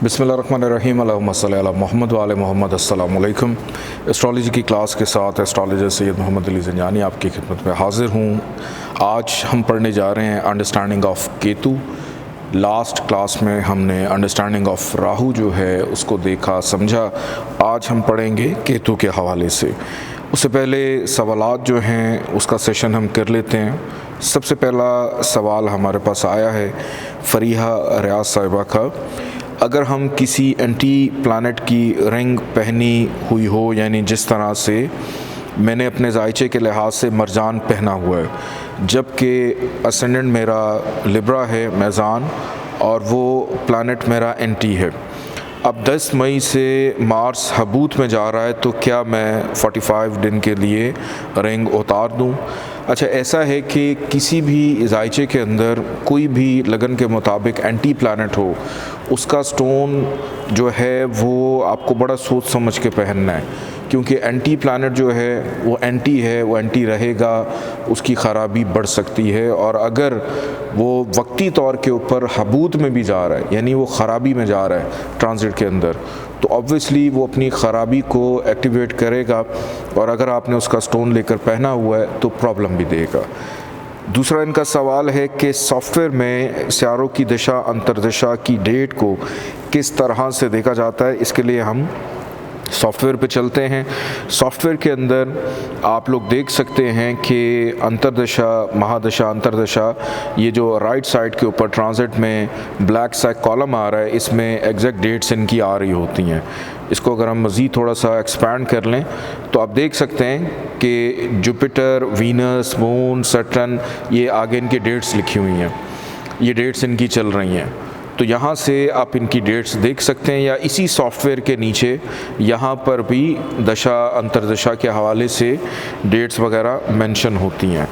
बिस्मिल्लाहिर्रहमानिर्रहीम अल्लाहुम्मा सल्ली अला मोहम्मद व आले मोहम्मद। अस्सलामु अलैकुम। एस्ट्रोलॉजी की क्लास के साथ एस्ट्रोलॉजर सैयद मोहम्मद अली ज़ंजानी आपकी खिदमत में हाज़िर हूँ। आज हम पढ़ने जा रहे हैं understanding of Ketu. Last class में हमने अंडरस्टैंडिंग ऑफ राहु जो है उसको देखा समझा। आज हम पढ़ेंगे केतु के हवाले से। उससे पहले सवालात जो हैं उसका सेशन हम कर लेते हैं। सबसे पहला सवाल हमारे पास आया है फरीहा रियाज साहिबा का। अगर हम किसी एंटी प्लानट की रिंग पहनी हुई हो, यानी जिस तरह से मैंने अपने जायचे के लिहाज से मरजान पहना हुआ है, जबकि असेंडेंट मेरा लिब्रा है मेज़ान और वो प्लानट मेरा एंटी है। अब 10 मई से मार्स हबूत में जा रहा है, तो क्या मैं 45 दिन के लिए रिंग उतार दूं? अच्छा, ऐसा है कि किसी भी जायचे के अंदर कोई भी लगन के मुताबिक एंटी प्लानट हो, उसका स्टोन जो है वो आपको बड़ा सोच समझ के पहनना है, क्योंकि एंटी प्लानट जो है वो एंटी रहेगा, उसकी ख़राबी बढ़ सकती है। और अगर वो वक्ती तौर के ऊपर हबूत में भी जा रहा है, यानी वो ख़राबी में जा रहा है ट्रांजिट के अंदर, तो ऑब्वियसली वो अपनी ख़राबी को एक्टिवेट करेगा और अगर आपने उसका स्टोन लेकर पहना हुआ है तो प्रॉब्लम भी देगा। दूसरा इनका सवाल है कि सॉफ्टवेयर में सितारों की दिशा अंतर्दिशा की डेट को किस तरह से देखा जाता है। इसके लिए हम सॉफ्टवेयर पे चलते हैं। सॉफ्टवेयर के अंदर आप लोग देख सकते हैं कि अंतर्दशा, महादशा, अंतर्दशा, ये जो राइट साइड के ऊपर ट्रांजिट में ब्लैक सा कॉलम आ रहा है, इसमें एग्जैक्ट डेट्स इनकी आ रही होती हैं। इसको अगर हम मज़ीद थोड़ा सा एक्सपैंड कर लें तो आप देख सकते हैं कि जुपिटर, वीनस, मून, सैटर्न, ये आगे इनकी डेट्स लिखी हुई हैं, ये डेट्स इनकी चल रही हैं। तो यहाँ से आप इनकी डेट्स देख सकते हैं, या इसी सॉफ्टवेयर के नीचे यहाँ पर भी दशा अंतर्दशा के हवाले से डेट्स वगैरह मेंशन होती हैं।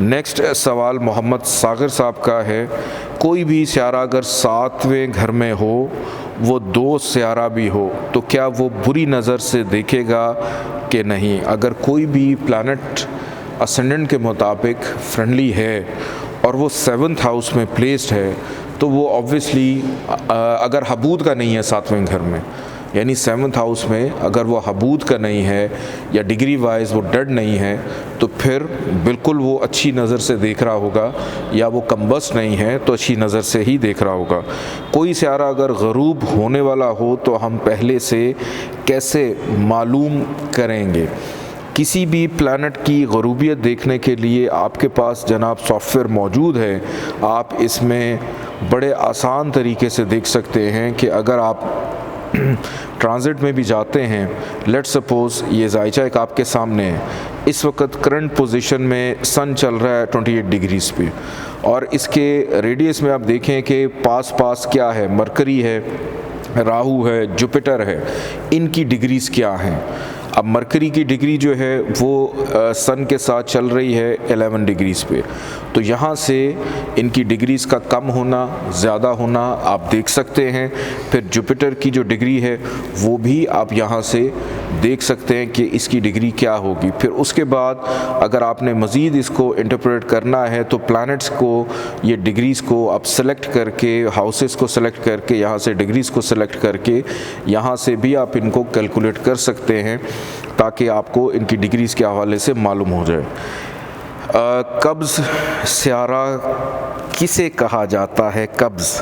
नेक्स्ट सवाल मोहम्मद सागर साहब का है, कोई भी सियारा अगर 7वें घर में हो, वो 2 सियारा भी हो, तो क्या वो बुरी नज़र से देखेगा कि नहीं? अगर कोई भी प्लैनेट असेंडेंट के मुताबिक फ्रेंडली है और वो 7th हाउस में प्लेस्ड है, तो वो ऑब्वियसली अगर हबूत का नहीं है 7वें घर में, यानी 7th हाउस में अगर वो हबूत का नहीं है या डिग्री वाइज वो डेड नहीं है, तो फिर बिल्कुल वो अच्छी नज़र से देख रहा होगा, या वो कम्बस्ट नहीं है तो अच्छी नज़र से ही देख रहा होगा। कोई सियारा अगर गरूब होने वाला हो तो हम पहले से कैसे मालूम करेंगे? किसी भी प्लैनेट की गरूबियत देखने के लिए आपके पास जनाब सॉफ्टवेयर मौजूद है। आप इसमें बड़े आसान तरीके से देख सकते हैं कि अगर आप ट्रांजिट में भी जाते हैं, लेट्स सपोज़ ये जायचा एक आपके सामने है, इस वक्त करंट पोजीशन में सन चल रहा है 28 डिग्रीज़ पे, और इसके रेडियस में आप देखें कि पास क्या है, मरकरी है, राहु है, जुपिटर है, इनकी डिग्रीज़ क्या हैं। अब मरकरी की डिग्री जो है वो सन के साथ चल रही है 11 डिग्रीज़ पे, तो यहाँ से इनकी डिग्रीज़ का कम होना, ज़्यादा होना आप देख सकते हैं। फिर जुपिटर की जो डिग्री है वो भी आप यहाँ से देख सकते हैं कि इसकी डिग्री क्या होगी। फिर उसके बाद अगर आपने मज़ीद इसको इंटरप्रेट करना है तो प्लैनेट्स को, ये डिग्रीज़ को आप सेलेक्ट करके, हाउसेस को सेलेक्ट करके, यहाँ से डिग्रीज़ को सेलेक्ट करके, यहाँ से भी आप इनको कैलकुलेट कर सकते हैं ताकि आपको इनकी डिग्रीज़ के हवाले से मालूम हो जाए। कब्ज़ सियारा किसे कहा जाता है? कब्ज़,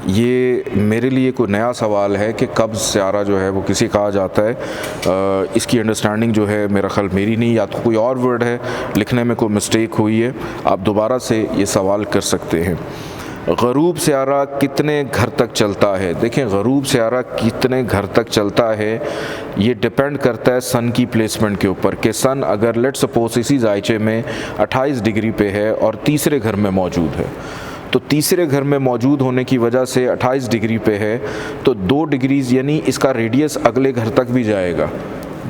ये मेरे लिए कोई नया सवाल है कि कब्ज़ सियारा जो है वो किसे कहा जाता है। इसकी अंडरस्टैंडिंग जो है मेरा ख्याल मेरी नहीं, या तो कोई और वर्ड है, लिखने में कोई मिस्टेक हुई है, आप दोबारा से ये सवाल कर सकते हैं। गरूब सियारा कितने घर तक चलता है? देखें, गरूब सियारा कितने घर तक चलता है ये डिपेंड करता है सन की प्लेसमेंट के ऊपर, कि सन अगर लेट्स सपोज इसी जायचे में 28 डिग्री पे है और तीसरे घर में मौजूद है, तो तीसरे घर में मौजूद होने की वजह से 28 डिग्री पे है, तो 2 डिग्रीज़ यानी इसका रेडियस अगले घर तक भी जाएगा।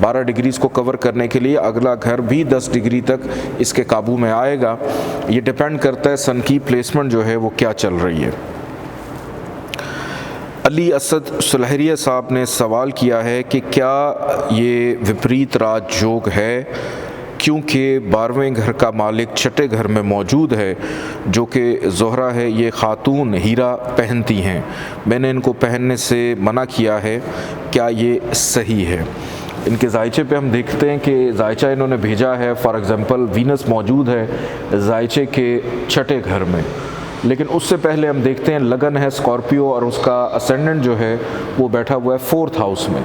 12 डिग्रीज़ को कवर करने के लिए अगला घर भी 10 डिग्री तक इसके काबू में आएगा। ये डिपेंड करता है सन की प्लेसमेंट जो है वो क्या चल रही है। अली असद सुलहरिया साहब ने सवाल किया है कि क्या ये विपरीत राज योग है? क्योंकि 12वें घर का मालिक छठे घर में मौजूद है जो कि ज़ोहरा है। ये ख़ातून हीरा पहनती हैं, मैंने इनको पहनने से मना किया है, क्या ये सही है? इनके जायचे पे हम देखते हैं कि जायचा इन्होंने भेजा है, फॉर एग्ज़ाम्पल वीनस मौजूद है जायचे के छठे घर में, लेकिन उससे पहले हम देखते हैं लगन है स्कॉर्पियो और उसका असेंडेंट जो है वो बैठा हुआ है 4th हाउस में।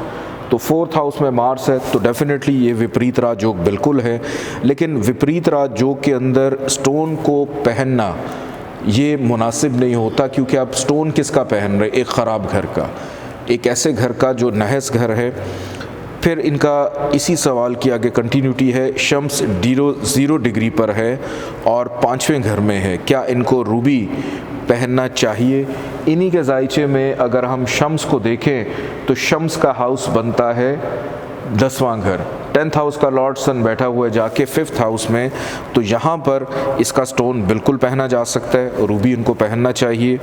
तो 4th हाउस में मार्स है, तो डेफिनेटली ये विपरीत राजयोग बिल्कुल है। लेकिन विपरीत राजयोग के अंदर स्टोन को पहनना ये मुनासिब नहीं होता, क्योंकि आप स्टोन किसका पहन रहे? एक ख़राब घर का, एक ऐसे घर का जो नहस घर है। फिर इनका इसी सवाल की आगे कंटिन्यूटी है, शम्स 0 डिग्री पर है और 5वें घर में है, क्या इनको रूबी पहनना चाहिए? इन्हीं के जायचे में अगर हम शम्स को देखें तो शम्स का हाउस बनता है 10वां घर, 10th हाउस का लॉर्ड सन बैठा हुआ है जाके 5th हाउस में, तो यहाँ पर इसका स्टोन बिल्कुल पहना जा सकता है, रूबी इनको पहनना चाहिए।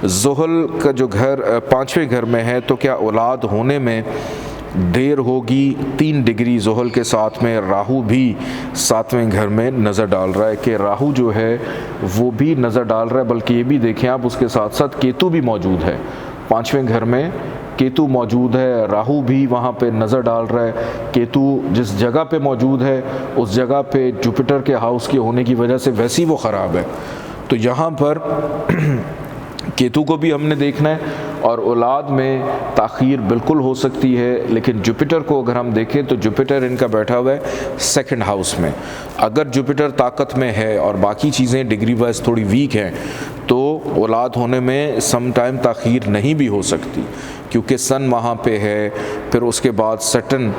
ज़ोहल का जो घर 5वें घर में है, तो क्या औलाद होने में देर होगी? 3 डिग्री ज़ोहल के साथ में राहु भी 7वें घर में नज़र डाल रहा है कि राहु जो है वो भी नज़र डाल रहा है, बल्कि ये भी देखें आप उसके साथ साथ केतु भी मौजूद है 5वें घर में, केतु मौजूद है, राहु भी वहाँ पे नज़र डाल रहा है। केतु जिस जगह पे मौजूद है उस जगह पे जुपिटर के हाउस के होने की वजह से वैसे ही वो ख़राब है, तो यहाँ पर केतु को भी हमने देखना है और औलाद में ताख़ीर बिल्कुल हो सकती है। लेकिन जुपिटर को अगर हम देखें तो जुपिटर इनका बैठा हुआ है 2nd हाउस में। अगर जुपिटर ताकत में है और बाकी चीज़ें डिग्री वाइज थोड़ी वीक हैं तो औलाद होने में सम टाइम ताख़ीर नहीं भी हो सकती, क्योंकि सन वहाँ पे है। फिर उसके बाद सैटर्न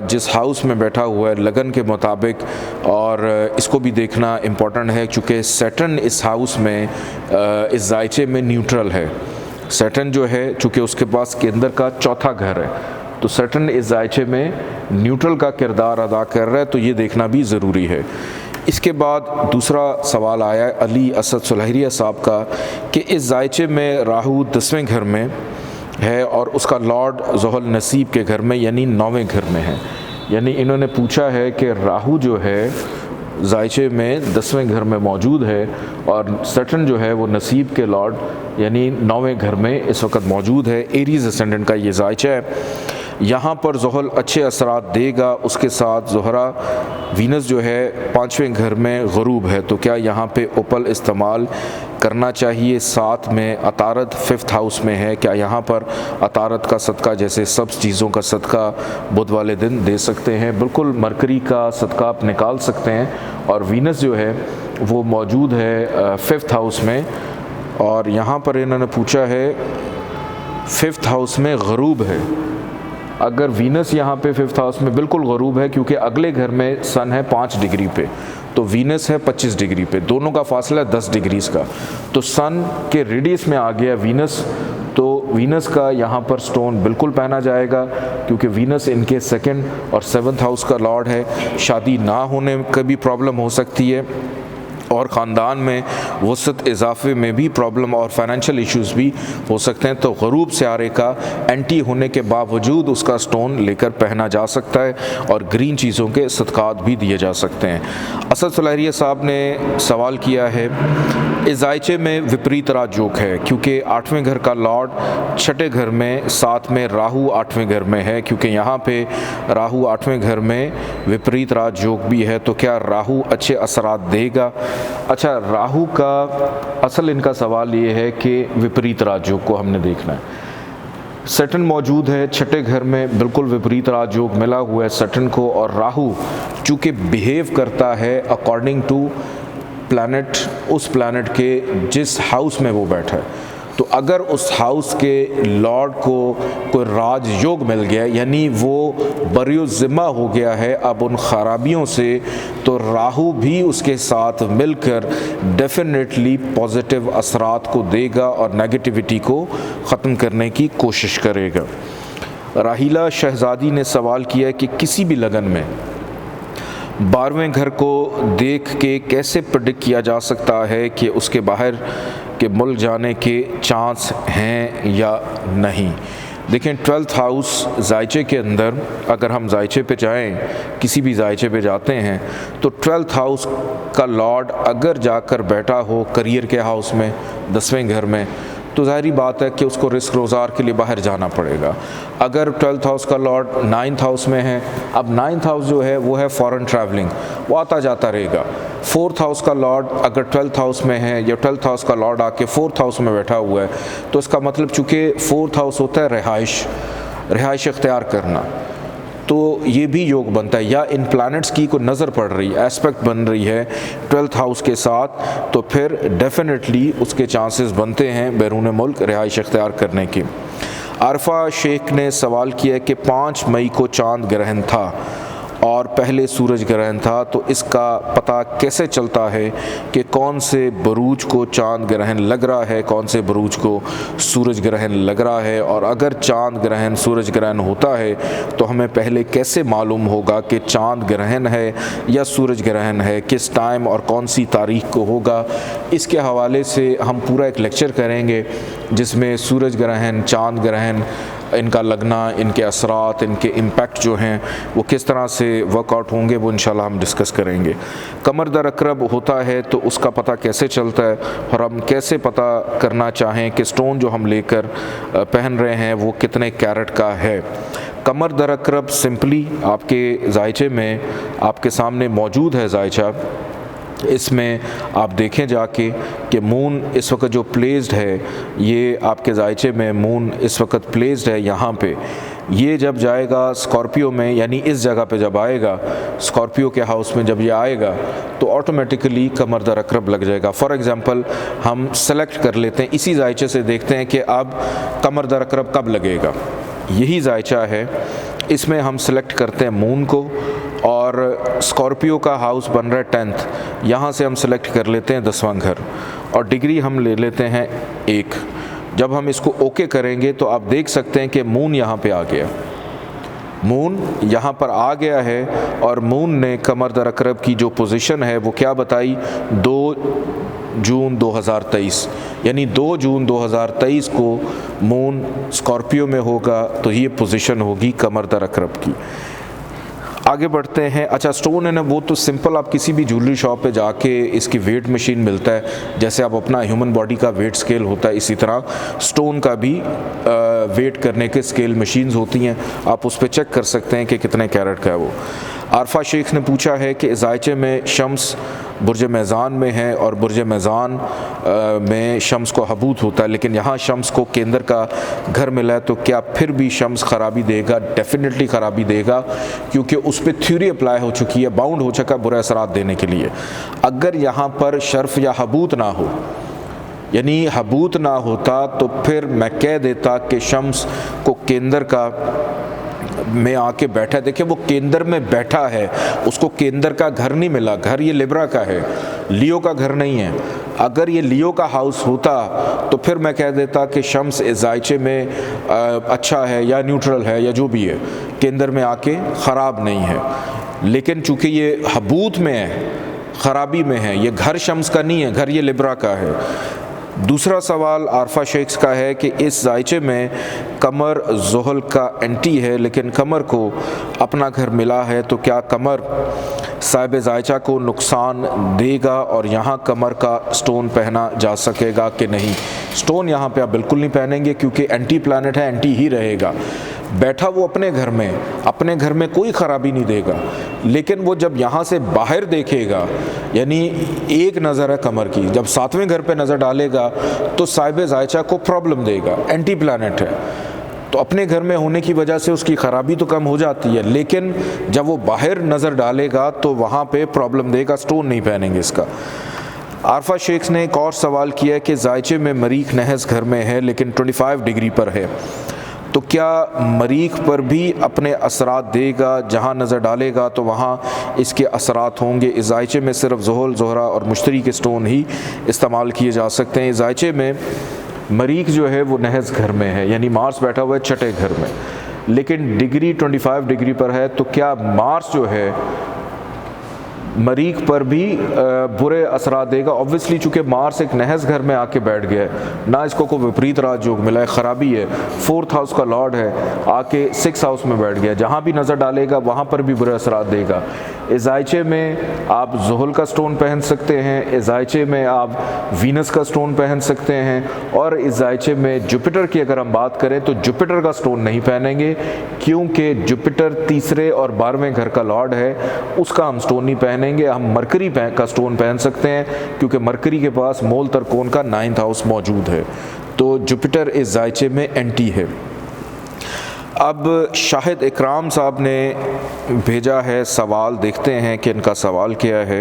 जिस हाउस में बैठा हुआ है लगन के मुताबिक, और इसको भी देखना इम्पॉर्टेंट है क्योंकि सैटर्न इस हाउस में इस जायचे में न्यूट्रल है। सैटर्न जो है चूँकि उसके पास केंद्र का 4था घर है, तो सैटर्न इस जायचे में न्यूट्रल का किरदार अदा कर रहा है, तो ये देखना भी ज़रूरी है। इसके बाद दूसरा सवाल आया है अली असद सुलहरिया साहब का कि इस जायचे में राहु 10वें घर में है और उसका लॉर्ड ज़ोहल नसीब के घर में यानी 9वें घर में है। यानी इन्होंने पूछा है कि राहु जो है जायचे में 10वें घर में मौजूद है और सैटर्न जो है वो नसीब के लॉर्ड यानी 9वें घर में इस वक्त मौजूद है। एरीज़ असेंडेंट का ये जायचा है। यहाँ पर ज़ोहल अच्छे असरात देगा, उसके साथ ज़ोहरा वीनस जो है 5वें घर में ग़ुरूब है, तो क्या यहाँ पे ओपल इस्तेमाल करना चाहिए? साथ में अतारत 5th हाउस में है, क्या यहाँ पर अतारत का सदका जैसे सब चीज़ों का सदका बुध वाले दिन दे सकते हैं? बिल्कुल मरकरी का सदका आप निकाल सकते हैं। और वीनस जो है वो मौजूद है 5th हाउस में, और यहाँ पर इन्होंने पूछा है 5th हाउस में ग़ुरूब है। अगर वीनस यहाँ पे 5th हाउस में बिल्कुल ग़ुरूब है, क्योंकि अगले घर में सन है 5 डिग्री पे, तो वीनस है 25 डिग्री पे, दोनों का फासला 10 डिग्रीज़ का, तो सन के रेडियस में आ गया वीनस, तो वीनस का यहाँ पर स्टोन बिल्कुल पहना जाएगा, क्योंकि वीनस इनके 2nd और 7th हाउस का लॉर्ड है। शादी ना होने की भी प्रॉब्लम हो सकती है और ख़ानदान में वसत इजाफे में भी प्रॉब्लम और फाइनेंशियल इश्यूज़ भी हो सकते हैं, तो ग़ुरूब सियारे का एंटी होने के बावजूद उसका स्टोन लेकर पहना जा सकता है और ग्रीन चीज़ों के सदक़ात भी दिए जा सकते हैं। असद सुलहरिया साहब ने सवाल किया है इस जायचे में विपरीत राजयोग है, क्योंकि 8वें घर का लॉर्ड 6ठे घर में, साथ में राहु 8वें घर में है, क्योंकि यहाँ पे राहु 8वें घर में विपरीत राजयोग भी है, तो क्या राहु अच्छे असरात देगा? अच्छा, राहु का असल इनका सवाल ये है कि विपरीत राजयोग को हमने देखना है। सैटर्न मौजूद है 6ठे घर में, बिल्कुल विपरीत राजयोग मिला हुआ है सैटर्न को, और राहु चूँकि बिहेव करता है अकॉर्डिंग टू प्लैनेट, उस प्लैनेट के जिस हाउस में वो बैठा है, तो अगर उस हाउस के लॉर्ड को कोई राजयोग मिल गया यानी वो बरियो-ज़िम्मा हो गया है अब उन खराबियों से, तो राहु भी उसके साथ मिलकर डेफिनेटली पॉजिटिव असरात को देगा और नेगेटिविटी को ख़त्म करने की कोशिश करेगा। राहिला शहज़ादी ने सवाल किया कि किसी भी लगन में 12वें घर को देख के कैसे प्रेडिक्ट किया जा सकता है कि उसके बाहर के मुल्क जाने के चांस हैं या नहीं। देखें 12th हाउस जायचे के अंदर, अगर हम जायचे पे जाएं, किसी भी जायचे पे जाते हैं तो 12th हाउस का लॉर्ड अगर जाकर बैठा हो करियर के हाउस में 10वें घर में, तो ज़ाहिरी बात है कि उसको रिस्क रोज़गार के लिए बाहर जाना पड़ेगा। अगर 12th हाउस का लॉर्ड 9th हाउस में है, अब 9th हाउस जो है वो है फॉरेन ट्रैवलिंग, वो आता जाता रहेगा। 4th हाउस का लॉर्ड अगर 12th हाउस में है या 12th हाउस का लॉर्ड आके 4th हाउस में बैठा हुआ है, तो इसका मतलब चूँकि 4th हाउस होता है रिहाइश इख्तियार करना, तो ये भी योग बनता है। या इन प्लैनेट्स की कोई नज़र पड़ रही है, एस्पेक्ट बन रही है 12th हाउस के साथ, तो फिर डेफिनेटली उसके चांसेस बनते हैं बैरून मुल्क रिहाइश इख्तियार करने की। आरफा शेख ने सवाल किया कि 5 मई को चांद ग्रहण था और पहले सूरज ग्रहण था, तो इसका पता कैसे चलता है कि कौन से बरूज को चांद ग्रहण लग रहा है, कौन से बरूज को सूरज ग्रहण लग रहा है। और अगर चांद ग्रहण सूरज ग्रहण होता है तो हमें पहले कैसे मालूम होगा कि चांद ग्रहण है या सूरज ग्रहण है, किस टाइम और कौन सी तारीख को होगा। इसके हवाले से हम पूरा एक लेक्चर करेंगे जिसमें सूरज ग्रहण, चांद ग्रहण, इनका लगना, इनके असरात, इनके इम्पैक्ट जो हैं वो किस तरह से वर्कआउट होंगे, वो इंशाल्लाह हम डिस्कस करेंगे। कमर दर अकरब होता है तो उसका पता कैसे चलता है, और हम कैसे पता करना चाहें कि स्टोन जो हम लेकर पहन रहे हैं वो कितने कैरेट का है। कमर दर अकरब सिंपली आपके जायचे में आपके सामने मौजूद है जायचा। इसमें आप देखें जाके कि मून इस वक्त जो प्लेस्ड है, ये आपके जायचे में मून इस वक्त प्लेस्ड है यहाँ पे। ये जब जाएगा स्कॉर्पियो में, यानी इस जगह पे जब आएगा स्कॉर्पियो के हाउस में, जब ये आएगा तो ऑटोमेटिकली कमर दर अकरब लग जाएगा। फॉर एग्ज़ाम्पल हम सेलेक्ट कर लेते हैं, इसी जायचे से देखते हैं कि अब कमर दर अकरब कब लगेगा। यही जायचा है, इसमें हम सेलेक्ट करते हैं मून को, और स्कॉर्पियो का हाउस बन रहा है 10th, यहाँ से हम सेलेक्ट कर लेते हैं 10वां घर, और डिग्री हम ले लेते हैं 1। जब हम इसको ओके करेंगे तो आप देख सकते हैं कि मून यहाँ पे आ गया, मून यहाँ पर आ गया है, और मून ने कमर दर अकरब की जो पोजीशन है वो क्या बताई, 2 जून 2023, यानी 2 जून 2023 को मून स्कॉर्पियो में होगा, तो ये पोजीशन होगी कमर दर अकरब की। आगे बढ़ते हैं। अच्छा, स्टोन है ना, वो तो सिंपल आप किसी भी ज्वेलरी शॉप पे जाके इसकी वेट मशीन मिलता है, जैसे आप अपना ह्यूमन बॉडी का वेट स्केल होता है, इसी तरह स्टोन का भी वेट करने के स्केल मशीन्स होती हैं, आप उस पर चेक कर सकते हैं कि कितने कैरेट का है वो। आरफा शेख ने पूछा है कि जायचे में शम्स बुर्ज मेज़ान में है और बुर्ज मेज़ान में शम्स को हबूत होता है, लेकिन यहाँ शम्स को केंद्र का घर मिला है, तो क्या फिर भी शम्स ख़राबी देगा? डेफिनेटली ख़राबी देगा, क्योंकि उस पर थ्योरी अप्लाई हो चुकी है, बाउंड हो चुका है बुरे असरात देने के लिए। अगर यहाँ पर शर्फ या हबूत ना हो, यानी हबूत ना होता, तो फिर मैं कह देता कि शम्स को केंद्र का में आके बैठा है। देखिए, वो केंद्र में बैठा है, उसको केंद्र का घर नहीं मिला, घर ये लिब्रा का है, लियो का घर नहीं है। अगर ये लियो का हाउस होता तो फिर मैं कह देता कि शम्स इस जायचे में अच्छा है या न्यूट्रल है या जो भी है, केंद्र में आके ख़राब नहीं है। लेकिन चूँकि ये हबूत में है, ख़राबी में है, ये घर शम्स का नहीं है, घर ये लिब्रा का है। दूसरा सवाल आरफा शेख्स का है कि इस जायचे में कमर ज़ुहल का एंटी है, लेकिन कमर को अपना घर मिला है, तो क्या कमर साहिब जायचा को नुकसान देगा और यहाँ कमर का स्टोन पहना जा सकेगा कि नहीं? स्टोन यहाँ पे आप बिल्कुल नहीं पहनेंगे, क्योंकि एंटी प्लैनेट है, एंटी ही रहेगा। बैठा वो अपने घर में कोई ख़राबी नहीं देगा, लेकिन वो जब यहाँ से बाहर देखेगा, यानी एक नज़र है कमर की, जब 7वें घर पे नज़र डालेगा तो साहिब जायचा को प्रॉब्लम देगा, एंटी प्लैनेट है, तो अपने घर में होने की वजह से उसकी ख़राबी तो कम हो जाती है, लेकिन जब वो बाहर नज़र डालेगा तो वहाँ पे प्रॉब्लम देगा, स्टोन नहीं पहनेंगे इसका। आरफा शेख ने एक और सवाल किया है कि जायचे में मरीख नहस घर में है, लेकिन 25 डिग्री पर है, तो क्या मरीख पर भी अपने असरात देगा? जहाँ नज़र डालेगा तो वहाँ इसके असरात होंगे। इस जायचे में सिर्फ ज़ुहल, ज़ोहरा और मुश्तरी के स्टोन ही इस्तेमाल किए जा सकते हैं। इस जायचे में मरीख जो है वो नहस घर में है, यानी मार्स बैठा हुआ है छठे घर में, लेकिन डिग्री 25 डिग्री पर है, तो क्या मार्स जो है मरीख पर भी बुरे असरात देगा। ऑब्वियसली चूँकि मार्स एक नहस घर में आके बैठ गया है, ना इसको कोई विपरीत राजयोग मिला है, ख़राबी है, 4th हाउस का लॉर्ड है, आके 6th हाउस में बैठ गया, जहाँ भी नज़र डालेगा वहाँ पर भी बुरे असरात देगा। इस जायचे में आप ज़ुहल का स्टोन पहन सकते हैं, इस जायचे में आप वीनस का स्टोन पहन सकते हैं, और इस जायचे में जुपिटर की अगर हम बात करें तो जुपिटर का स्टोन नहीं पहनेंगे, क्योंकि जुपिटर तीसरे और 12वें घर का लॉर्ड है, उसका हम स्टोन नहीं पहनेंगे। हम मरकरी का स्टोन पहन सकते हैं, क्योंकि मरकरी के पास मोल तरकोन का 9th हाउस मौजूद है, तो जुपिटर इस जायचे में एंटी है। अब शाहिद इकराम साहब ने भेजा है सवाल, देखते हैं कि इनका सवाल क्या है।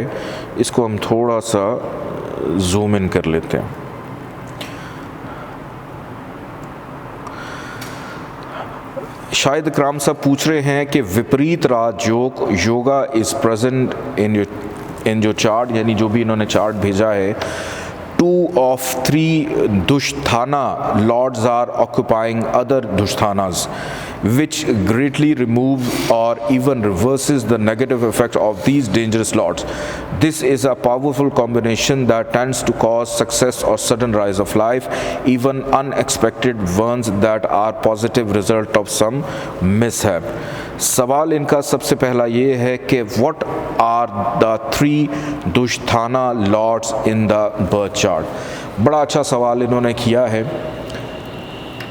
इसको हम थोड़ा सा जूम इन कर लेते हैं। शाहिद इकराम साहब पूछ रहे हैं कि विपरीत राजयोग योगा इज़ प्रेजेंट इन जो चार्ट, यानी जो भी इन्होंने चार्ट भेजा है, 2 of 3 दुष्थाना lords are occupying other दुष्थाnas, which greatly remove or even reverses the negative effect of these dangerous lords. This is a powerful combination that tends to cause success or sudden rise of life, even unexpected ones that are positive result of some mishap. सवाल इनका सबसे पहला ये है कि what are the 3 dusthana lords in the birth chart. बड़ा अच्छा सवाल इन्होंने किया है।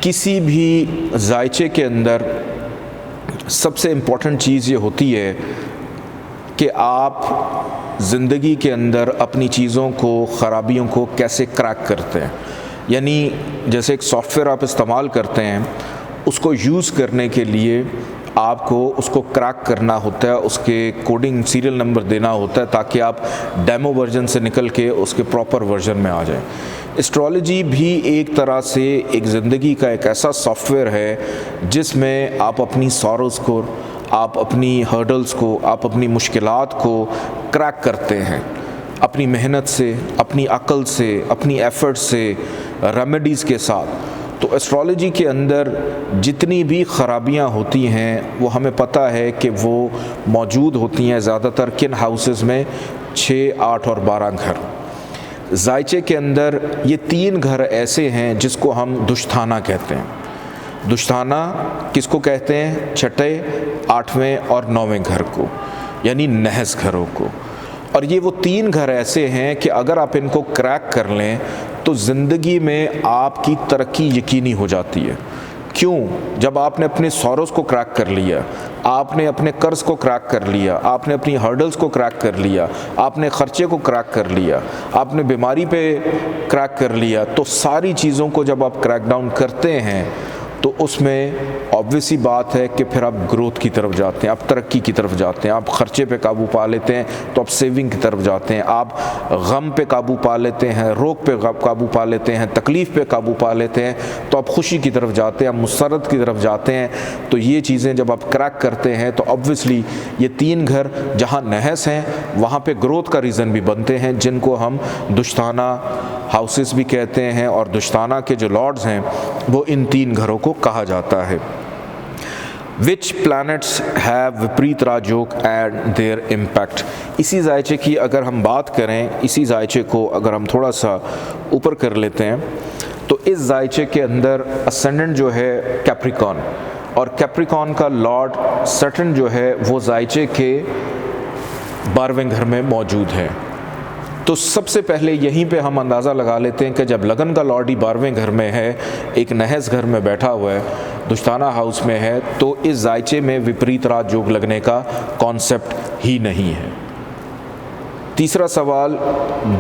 किसी भी जायचे के अंदर सबसे इम्पोर्टेंट चीज़ ये होती है कि आप ज़िंदगी के अंदर अपनी चीज़ों को, ख़राबियों को कैसे क्रैक करते हैं। यानी जैसे एक सॉफ्टवेयर आप इस्तेमाल करते हैं, उसको यूज़ करने के लिए आपको उसको क्रैक करना होता है, उसके कोडिंग सीरियल नंबर देना होता है, ताकि आप डेमो वर्जन से निकल के उसके प्रॉपर वर्जन में आ जाएं। एस्ट्रोलॉजी भी एक तरह से एक ज़िंदगी का एक ऐसा सॉफ्टवेयर है जिसमें आप अपनी सॉरोज़ को, आप अपनी हर्डल्स को, आप अपनी मुश्किलात को क्रैक करते हैं अपनी मेहनत से, अपनी अक्ल से, अपनी एफ़र्ट से, रेमेडीज़ के साथ। तो एस्ट्रोलॉजी के अंदर जितनी भी ख़राबियाँ होती हैं वो हमें पता है कि वो मौजूद होती हैं ज़्यादातर किन हाउसेस में, 6, 8 और 12 घर। जायचे के अंदर ये 3 घर ऐसे हैं जिसको हम दुष्थाना कहते हैं। दुष्थाना किसको कहते हैं? 6, 8वें और 9वें घर को, यानी नहस घरों को। और ये वो 3 घर ऐसे हैं कि अगर आप इनको क्रैक कर लें तो ज़िंदगी में आपकी तरक्की यकीनी हो जाती है। क्यों? जब आपने अपने सॉरोज़ को क्रैक कर लिया, आपने अपने कर्ज को क्रैक कर लिया, आपने अपनी हर्डल्स को क्रैक कर लिया, आपने ख़र्चे को क्रैक कर लिया, आपने बीमारी पे क्रैक कर लिया, तो सारी चीज़ों को जब आप क्रैक डाउन करते हैं तो उसमें ऑब्वियस ही बात है कि फिर आप ग्रोथ की तरफ जाते हैं, आप तरक्की की तरफ जाते हैं, आप ख़र्चे पे काबू पा लेते हैं तो आप सेविंग की तरफ जाते हैं, आप गम पे काबू पा लेते हैं, रोग पे काबू पा लेते हैं, तकलीफ़ पे काबू पा लेते हैं तो आप खुशी की तरफ जाते हैं, आप मुसरत की तरफ जाते हैं। तो ये चीज़ें जब आप क्रैक करते हैं तो ऑब्वियसली ये 3 घर जहाँ नहस हैं वहाँ पर ग्रोथ का रीज़न भी बनते हैं, जिनको हम दुष्ताना हाउसेस भी कहते हैं, और दुष्ताना के जो लॉर्ड्स हैं वो इन 3 घरों को कहा जाता है। Which planets have विपरीत राजयोग and their impact। इसी जायचे की अगर हम बात करें, इसी जायचे को अगर हम थोड़ा सा ऊपर कर लेते हैं तो इस जायचे के अंदर असेंडेंट जो है कैप्रिकॉन, और कैप्रिकॉन का लॉर्ड सैटर्न जो है वो जायचे के 12वें घर में मौजूद है। तो सबसे पहले यहीं पे हम अंदाज़ा लगा लेते हैं कि जब लगन का लॉर्ड ही 12वें घर में है, एक नहस घर में बैठा हुआ है, दुष्ताना हाउस में है, तो इस जायचे में विपरीत राजयोग लगने का कॉन्सेप्ट ही नहीं है। तीसरा सवाल,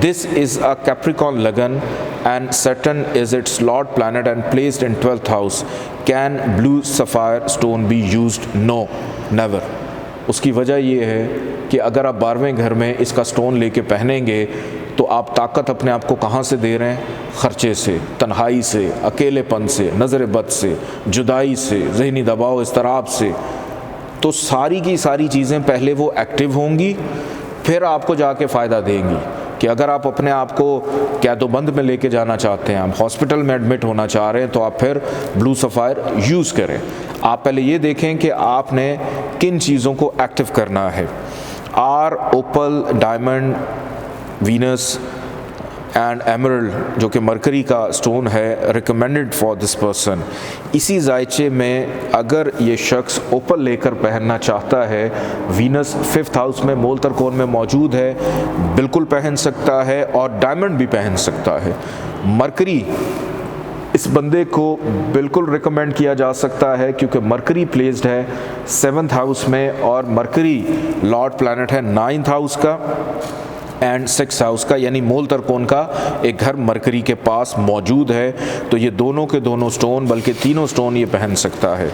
दिस इज़ अ कैप्रिकॉन लगन and Saturn is its lord planet and placed in 12th house, can blue sapphire stone be used? No, never. उसकी वजह ये है कि अगर आप 12वें घर में इसका स्टोन लेके पहनेंगे तो आप ताकत अपने आप को कहाँ से दे रहे हैं? ख़र्चे से, तन्हाई से, अकेलेपन से, नज़र बद से, जुदाई से, ज़हनी दबाव, इस्तराब से। तो सारी की सारी चीज़ें पहले वो एक्टिव होंगी, फिर आपको जाके फ़ायदा देंगी। कि अगर आप अपने आप को कैदोबंद में लेके जाना चाहते हैं, आप हॉस्पिटल में एडमिट होना चाह रहे हैं, तो आप फिर ब्लू सफ़ायर यूज़ करें। आप पहले ये देखें कि आपने किन चीज़ों को एक्टिव करना है। Or opal, diamond, Venus and emerald जो कि मरकरी का स्टोन है रिकमेंडेड फॉर दिस पर्सन। इसी जायचे में अगर ये शख्स ओपल लेकर पहनना चाहता है, वीनस 5th हाउस में मूल त्रिकोण में मौजूद है, बिल्कुल पहन सकता है, और डायमंड भी पहन सकता है। मरकरी इस बंदे को बिल्कुल रिकमेंड किया जा सकता है क्योंकि मरकरी प्लेस्ड है 7th हाउस में, और मरकरी लॉर्ड प्लैनेट है 9th हाउस का एंड 6th हाउस का, यानी मूल त्रिकोण का एक घर मरकरी के पास मौजूद है। तो ये दोनों के दोनों स्टोन, बल्कि तीनों स्टोन ये पहन सकता है।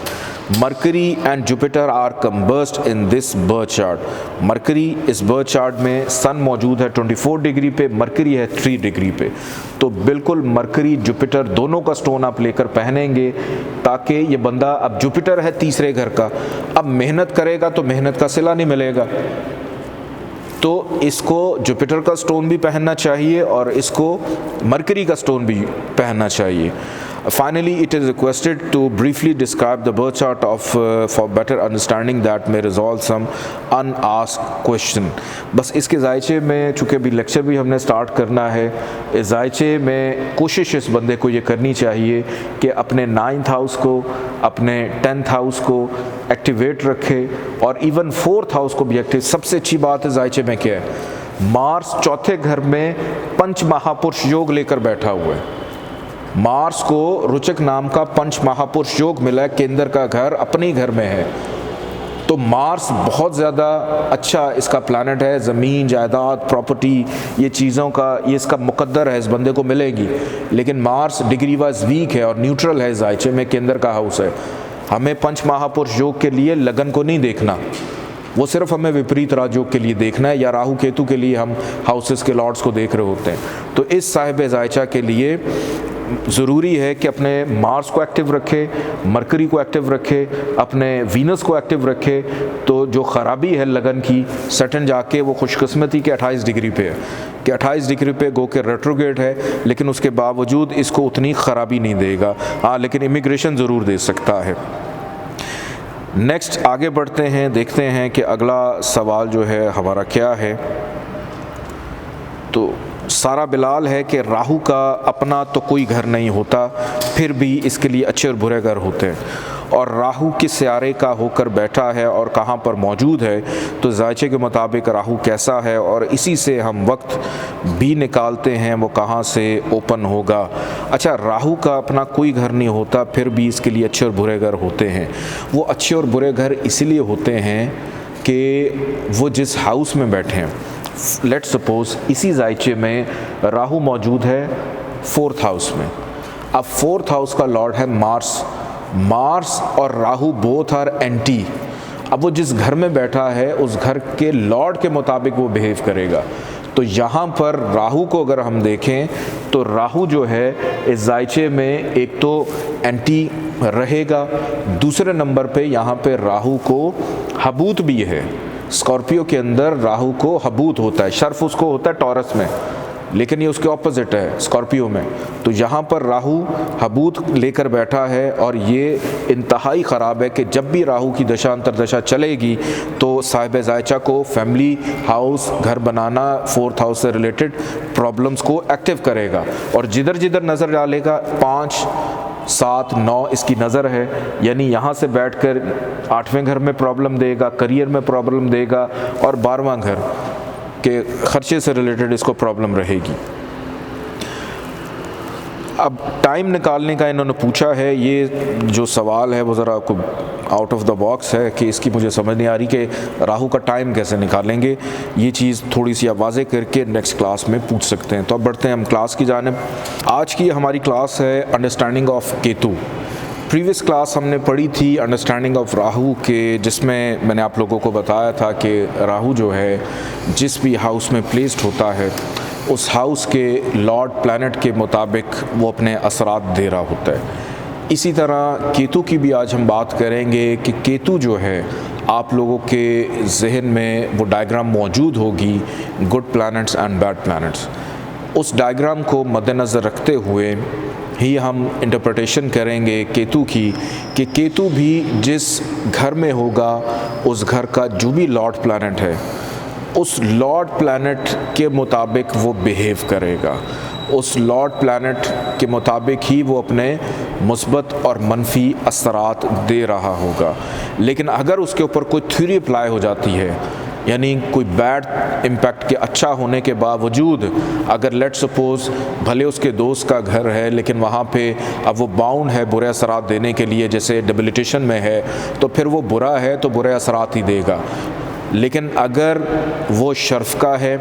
Mercury and Jupiter are combusted in this birth chart. Mercury इस बर्थ चार्ट में सन मौजूद है 24 डिग्री पे, मरकरी है 3 डिग्री पे। तो बिल्कुल मरकरी जुपिटर दोनों का स्टोन आप लेकर पहनेंगे ताकि ये बंदा, अब जुपिटर है तीसरे घर का, अब मेहनत करेगा तो मेहनत का सिला नहीं मिलेगा, तो इसको जुपिटर का स्टोन भी पहनना चाहिए और इसको मरकरी का स्टोन भी पहनना चाहिए। Finally, it is requested to briefly describe the birth chart of for better understanding that may resolve some unasked question। बस इसके जायचे में, चूँकि अभी लेक्चर भी हमने स्टार्ट करना है, इस जायचे में कोशिश इस बंदे को ये करनी चाहिए कि अपने 9th हाउस को, अपने 10th हाउस को एक्टिवेट रखे और इवन 4th हाउस को भी एक्टिव। सबसे अच्छी बात है जायचे में क्या है, मार्स 4थे घर में पंच महापुरुष योग लेकर बैठा हुआ है। मार्स को रुचक नाम का पंच महापुरुष योग मिला है, केंद्र का घर अपने ही घर में है। तो मार्स बहुत ज़्यादा अच्छा इसका प्लैनेट है, ज़मीन, जायदाद, प्रॉपर्टी, ये चीज़ों का, ये इसका मुकद्दर है, इस बंदे को मिलेगी। लेकिन मार्स डिग्री वाइज वीक है और न्यूट्रल है, जायचे में केंद्र का हाउस है। हमें पंच महापुरुष योग के लिए लगन को नहीं देखना, वो सिर्फ हमें विपरीत राजयोग के लिए देखना है, या राहु केतु के लिए हम हाउसेस के लॉर्ड्स को देख रहे होते हैं। तो इस साहिब जायचा के लिए ज़रूरी है कि अपने मार्स को एक्टिव रखे, मरकरी को एक्टिव रखे, अपने वीनस को एक्टिव रखे। तो जो ख़राबी है लगन की, सटन जाके वो खुशकिस्मती के 28 डिग्री पे है कि 28 डिग्री पे गो के रेट्रोगेट है, लेकिन उसके बावजूद इसको उतनी ख़राबी नहीं देगा। हाँ, लेकिन इमिग्रेशन ज़रूर दे सकता है। नेक्स्ट आगे बढ़ते हैं, देखते हैं कि अगला सवाल जो है हमारा क्या है। तो सारा बिलाल है कि राहु का अपना तो कोई घर नहीं होता, फिर भी इसके लिए अच्छे और बुरे घर होते हैं, और राहु किस सियारे का होकर बैठा है और कहाँ पर मौजूद है। तो जायचे के मुताबिक राहु कैसा है, और इसी से हम वक्त भी निकालते हैं वो कहाँ से ओपन होगा। अच्छा, राहु का अपना कोई घर नहीं होता, फिर भी इसके लिए अच्छे और बुरे घर होते हैं। वो अच्छे और बुरे घर इसलिए होते हैं कि वो जिस हाउस में बैठे हैं, लेट्स सपोज इसी जायचे में राहु मौजूद है 4th हाउस में। अब 4th हाउस का लॉर्ड है मार्स। मार्स और राहु बोथ आर एंटी। अब वो जिस घर में बैठा है उस घर के लॉर्ड के मुताबिक वो बिहेव करेगा। तो यहाँ पर राहु को अगर हम देखें तो राहु जो है इस जायचे में एक तो एंटी रहेगा, दूसरे नंबर पे यहाँ पे राहु को हबूत भी है। स्कॉर्पियो के अंदर राहु को हबूत होता है, शर्फ उसको होता है टॉरस में, लेकिन ये उसके ऑपोजिट है स्कॉर्पियो में। तो यहाँ पर राहु हबूत लेकर बैठा है, और ये इंतहाई ख़राब है कि जब भी राहु की दशा अंतरदशा चलेगी तो साहिब जायचा को फैमिली हाउस, घर बनाना, 4th हाउस से रिलेटेड प्रॉब्लम्स को एक्टिव करेगा, और जिधर जिधर नज़र डालेगा 5, 7, 9 इसकी नज़र है, यानी यहाँ से बैठकर 8वें घर में प्रॉब्लम देगा, करियर में प्रॉब्लम देगा, और 12वां घर के खर्चे से रिलेटेड इसको प्रॉब्लम रहेगी। अब टाइम निकालने का इन्होंने पूछा है, ये जो सवाल है वो ज़रा आउट ऑफ द बॉक्स है कि इसकी मुझे समझ नहीं आ रही कि राहु का टाइम कैसे निकालेंगे। ये चीज़ थोड़ी सी वाज़ेह करके नेक्स्ट क्लास में पूछ सकते हैं। तो अब बढ़ते हैं हम क्लास की जानिब। आज की हमारी क्लास है understanding of Ketu. Previous class हमने पढ़ी थी अंडरस्टैंडिंग ऑफ राहु के, जिसमें मैंने आप लोगों को बताया था कि राहु जो है जिस भी हाउस में प्लेस्ड होता है उस हाउस के लॉर्ड प्लैनेट के मुताबिक वो अपने असरात दे रहा होता है। इसी तरह केतु की भी आज हम बात करेंगे कि केतु जो है आप लोगों के जहन में वो डायग्राम मौजूद होगी, good planets and bad planets. उस डायग्राम को मद्देनज़र रखते हुए ही हम इंटरप्रिटेशन करेंगे केतु की कि केतु भी जिस घर में होगा उस घर का जो भी लॉर्ड प्लैनेट है उस लॉर्ड प्लैनेट के मुताबिक वो बिहेव करेगा, उस लॉर्ड प्लैनेट के मुताबिक ही वो अपने मुस्बत और मनफी असरात दे रहा होगा। लेकिन अगर उसके ऊपर कोई थ्योरी अप्लाई हो जाती है, यानी कोई बैड इम्पैक्ट के अच्छा होने के बावजूद अगर लेट सपोज़ भले उसके दोस्त का घर है लेकिन वहाँ पे अब वो बाउंड है बुरे असरात देने के लिए, जैसे डिबिलिटेशन में है, तो फिर वो बुरा है तो बुरे असरात ही देगा। लेकिन अगर वो शर्फ का है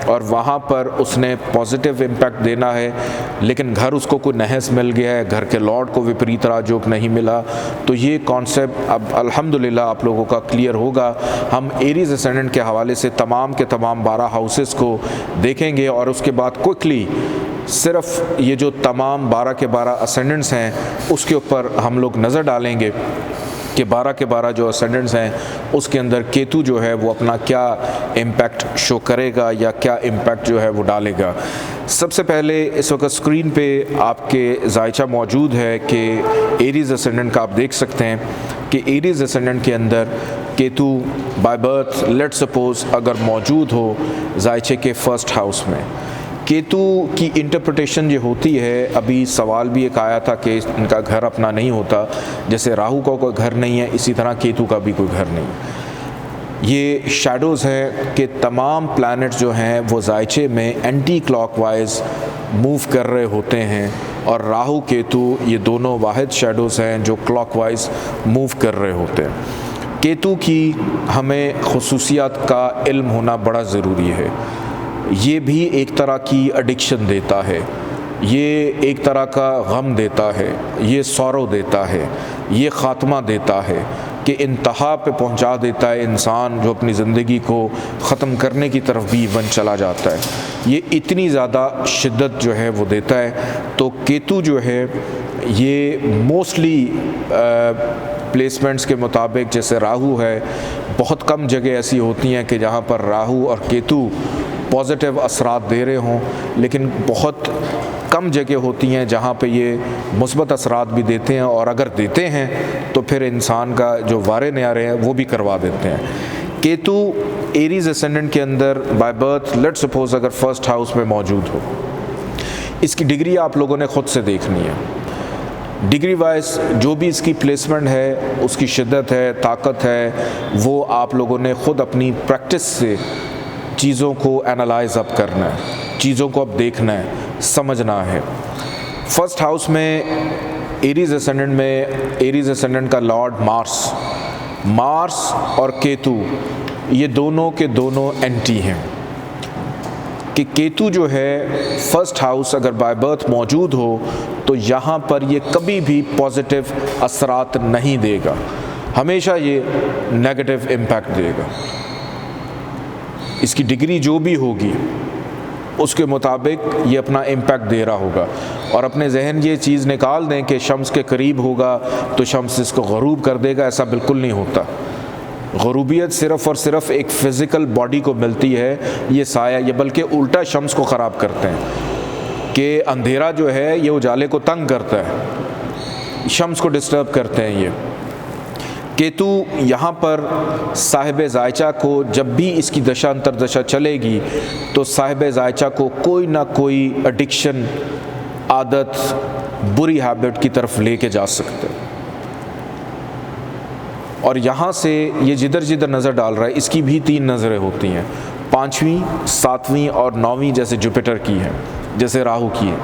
और वहाँ पर उसने पॉजिटिव इम्पैक्ट देना है लेकिन घर उसको कोई नहस मिल गया है, घर के लॉर्ड को विपरीत राजयोग नहीं मिला, तो ये कॉन्सेप्ट अब अल्हम्दुलिल्लाह आप लोगों का क्लियर होगा। हम एरीज असेंडेंट के हवाले से तमाम के तमाम 12 हाउसेस को देखेंगे और उसके बाद क्विकली सिर्फ ये जो तमाम 12 के 12 असेंडेंट्स हैं उसके ऊपर हम लोग नज़र डालेंगे कि 12 के 12 जो असेंडेंट्स हैं उसके अंदर केतु जो है वो अपना क्या इम्पैक्ट शो करेगा या क्या इम्पैक्ट जो है वो डालेगा। सबसे पहले इस वक्त स्क्रीन पे आपके जायचा मौजूद है कि एरीज असेंडेंट का आप देख सकते हैं कि एरीज असेंडेंट के अंदर Ketu by birth late suppose अगर मौजूद हो जायचे के फर्स्ट हाउस में, केतु की इंटरप्रिटेशन ये होती है, अभी सवाल भी एक आया था कि इनका घर अपना नहीं होता, जैसे राहु का कोई घर नहीं है इसी तरह केतु का भी कोई घर नहीं। ये शैडोज़ हैं कि तमाम प्लैनेट्स जो हैं वो जायचे में एंटी क्लॉकवाइज मूव कर रहे होते हैं और राहु केतु ये दोनों वाहिद शैडोज़ हैं जो क्लॉकवाइज मूव कर रहे होते हैं। केतु की हमें खुसूसियात का इल्म होना बड़ा ज़रूरी है। ये भी एक तरह की एडिक्शन देता है, ये एक तरह का गम देता है, ये सौरव देता है, ये ख़ात्मा देता है कि इंतहा पे पहुंचा देता है इंसान जो अपनी ज़िंदगी को ख़त्म करने की तरफ भी इवन चला जाता है। ये इतनी ज़्यादा शिद्दत जो है वो देता है। तो केतु जो है ये मोस्टली प्लेसमेंट्स के मुताबिक जैसे राहु है, बहुत कम जगह ऐसी होती हैं कि जहाँ पर राहु और केतु पॉजिटिव असरात दे रहे हों, लेकिन बहुत कम जगह होती हैं जहाँ पे ये मुस्बत असरात भी देते हैं और अगर देते हैं तो फिर इंसान का जो वारे न्यारे हैं वो भी करवा देते हैं। केतु एरीज असेंडेंट के अंदर बाय बर्थ लेट सपोज अगर फर्स्ट हाउस में मौजूद हो, इसकी डिग्री आप लोगों ने ख़ुद से देखनी है। डिग्री वाइज जो भी इसकी प्लेसमेंट है, उसकी शिद्दत है, ताकत है, वो आप लोगों ने ख़ुद अपनी प्रैक्टिस से चीज़ों को एनालाइज अप करना है, चीज़ों को अब देखना है, समझना है। फर्स्ट हाउस में एरीज असेंडेंट का लॉर्ड मार्स और केतु ये दोनों के दोनों एंटी हैं कि केतु जो है फर्स्ट हाउस अगर बाय बर्थ मौजूद हो तो यहाँ पर ये कभी भी पॉजिटिव असरात नहीं देगा, हमेशा ये नेगेटिव इम्पैक्ट देगा। इसकी डिग्री जो भी होगी उसके मुताबिक ये अपना इम्पैक्ट दे रहा होगा। और अपने जहन ये चीज़ निकाल दें कि शम्स के करीब होगा तो शम्स इसको गरूब कर देगा, ऐसा बिल्कुल नहीं होता। गरूबियत सिर्फ़ और सिर्फ एक फ़िज़िकल बॉडी को मिलती है, ये साया, ये बल्कि उल्टा शम्स को ख़राब करते हैं कि अंधेरा जो है ये उजाले को तंग करता है, शम्स को डिस्टर्ब करते हैं। ये केतु यहाँ पर साहिब जायचा को जब भी इसकी दशा अंतरदशा चलेगी तो साहिब जायचा को कोई ना कोई एडिक्शन, आदत, बुरी हैबिट की तरफ लेके जा सकते हैं। और यहाँ से ये जिधर जिधर नज़र डाल रहा है इसकी भी 3 नज़रें होती हैं, 5वीं, 7वीं और 9वीं जैसे जुपिटर की है, जैसे राहु की है।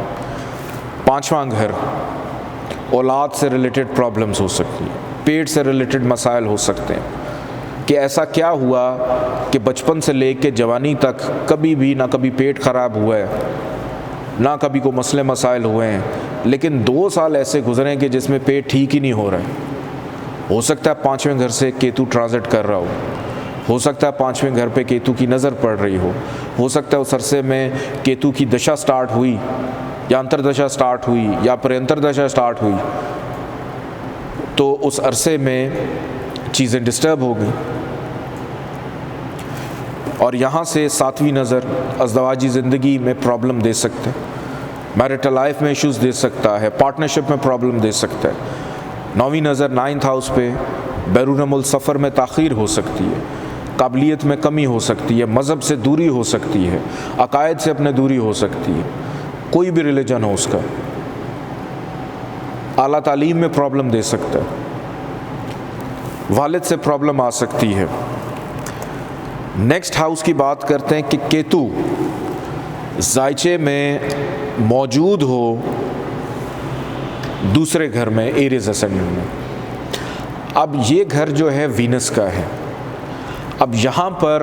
5वां घर औलाद से रिलेटेड प्रॉब्लम्स हो सकती हैं, पेट से रिलेटेड मसाइल हो सकते हैं कि ऐसा क्या हुआ कि बचपन से लेके जवानी तक कभी भी ना कभी पेट ख़राब हुआ है, ना कभी को मसले मसाइल हुए हैं, लेकिन 2 साल ऐसे गुजरे कि जिसमें पेट ठीक ही नहीं हो रहा है। हो सकता है 5वें घर से केतु ट्रांजिट कर रहा हो सकता है 5वें घर पे केतु की नज़र पड़ रही हो सकता है उस अरसे में केतु की दशा स्टार्ट हुई या अंतरदशा स्टार्ट हुई या प्रयंतरदशा स्टार्ट हुई, तो उस अरसे में चीज़ें डिस्टर्ब हो गई। और यहाँ से 7वीं नज़र अज़दवाजी ज़िंदगी में प्रॉब्लम दे सकते हैं, मैरिटल लाइफ में इश्यूज़ दे सकता है, पार्टनरशिप में प्रॉब्लम दे सकता है। 9वीं नज़र 9th हाउस पे बैरून मुल्क सफ़र में ताख़ीर हो सकती है। काबिलियत में कमी हो सकती है, मज़हब से दूरी हो सकती है, अकायद से अपने दूरी हो सकती है, कोई भी रिलीजन हो उसका, आला तालीम में प्रॉब्लम दे सकता है, वालिद से प्रॉब्लम आ सकती है। नेक्स्ट हाउस की बात करते हैं कि केतु जायचे में मौजूद हो दूसरे घर में, एरीज असेंडेंट में। अब ये घर जो है वीनस का है। अब यहाँ पर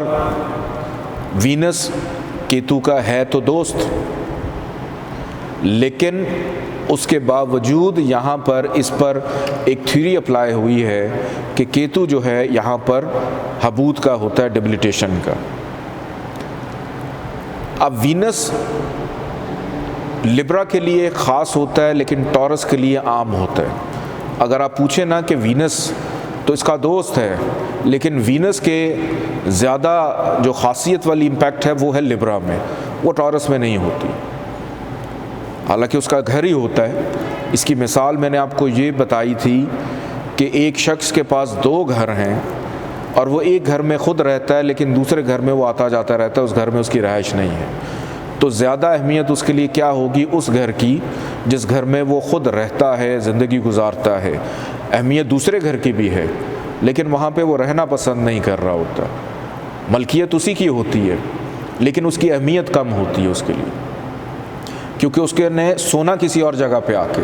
वीनस केतु का है तो दोस्त, लेकिन उसके बावजूद यहाँ पर इस पर एक थ्योरी अप्लाई हुई है कि केतु जो है यहाँ पर हबूत का होता है, डिबिलिटेशन का। अब वीनस लिब्रा के लिए ख़ास होता है लेकिन टॉरस के लिए आम होता है। अगर आप पूछें ना कि वीनस तो इसका दोस्त है, लेकिन वीनस के ज़्यादा जो ख़ासियत वाली इम्पैक्ट है वो है लिब्रा में, वो टॉरस में नहीं होती, हालांकि उसका घर ही होता है। इसकी मिसाल मैंने आपको ये बताई थी कि एक शख्स के पास 2 घर हैं और वो एक घर में ख़ुद रहता है लेकिन दूसरे घर में वो आता जाता रहता है, उस घर में उसकी रहाइश नहीं है, तो ज़्यादा अहमियत उसके लिए क्या होगी उस घर की जिस घर में वो ख़ुद रहता है, ज़िंदगी गुजारता है। अहमियत दूसरे घर की भी है लेकिन वहाँ पे वो रहना पसंद नहीं कर रहा होता, मलकियत उसी की होती है लेकिन उसकी अहमियत कम होती है उसके लिए, क्योंकि उसके ने सोना किसी और जगह पे आके।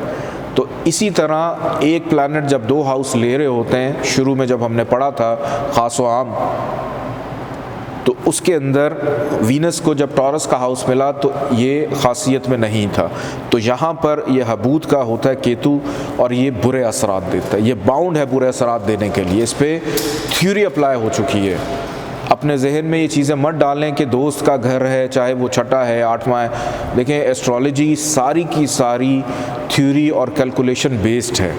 तो इसी तरह एक प्लैनेट जब 2 हाउस ले रहे होते हैं, शुरू में जब हमने पढ़ा था ख़ास व आम, तो उसके अंदर वीनस को जब टॉरस का हाउस मिला तो ये ख़ासियत में नहीं था, तो यहाँ पर ये हबूत का होता है केतु और ये बुरे असरात देता है, ये बाउंड है बुरे असरात देने के लिए। इस पर थ्योरी अप्लाई हो चुकी है। अपने जहन में ये चीज़ें मत डालें कि दोस्त का घर है चाहे वो छठा है 8वां है। देखें, एस्ट्रोलॉजी सारी की सारी थ्योरी और कैलकुलेशन बेस्ड है।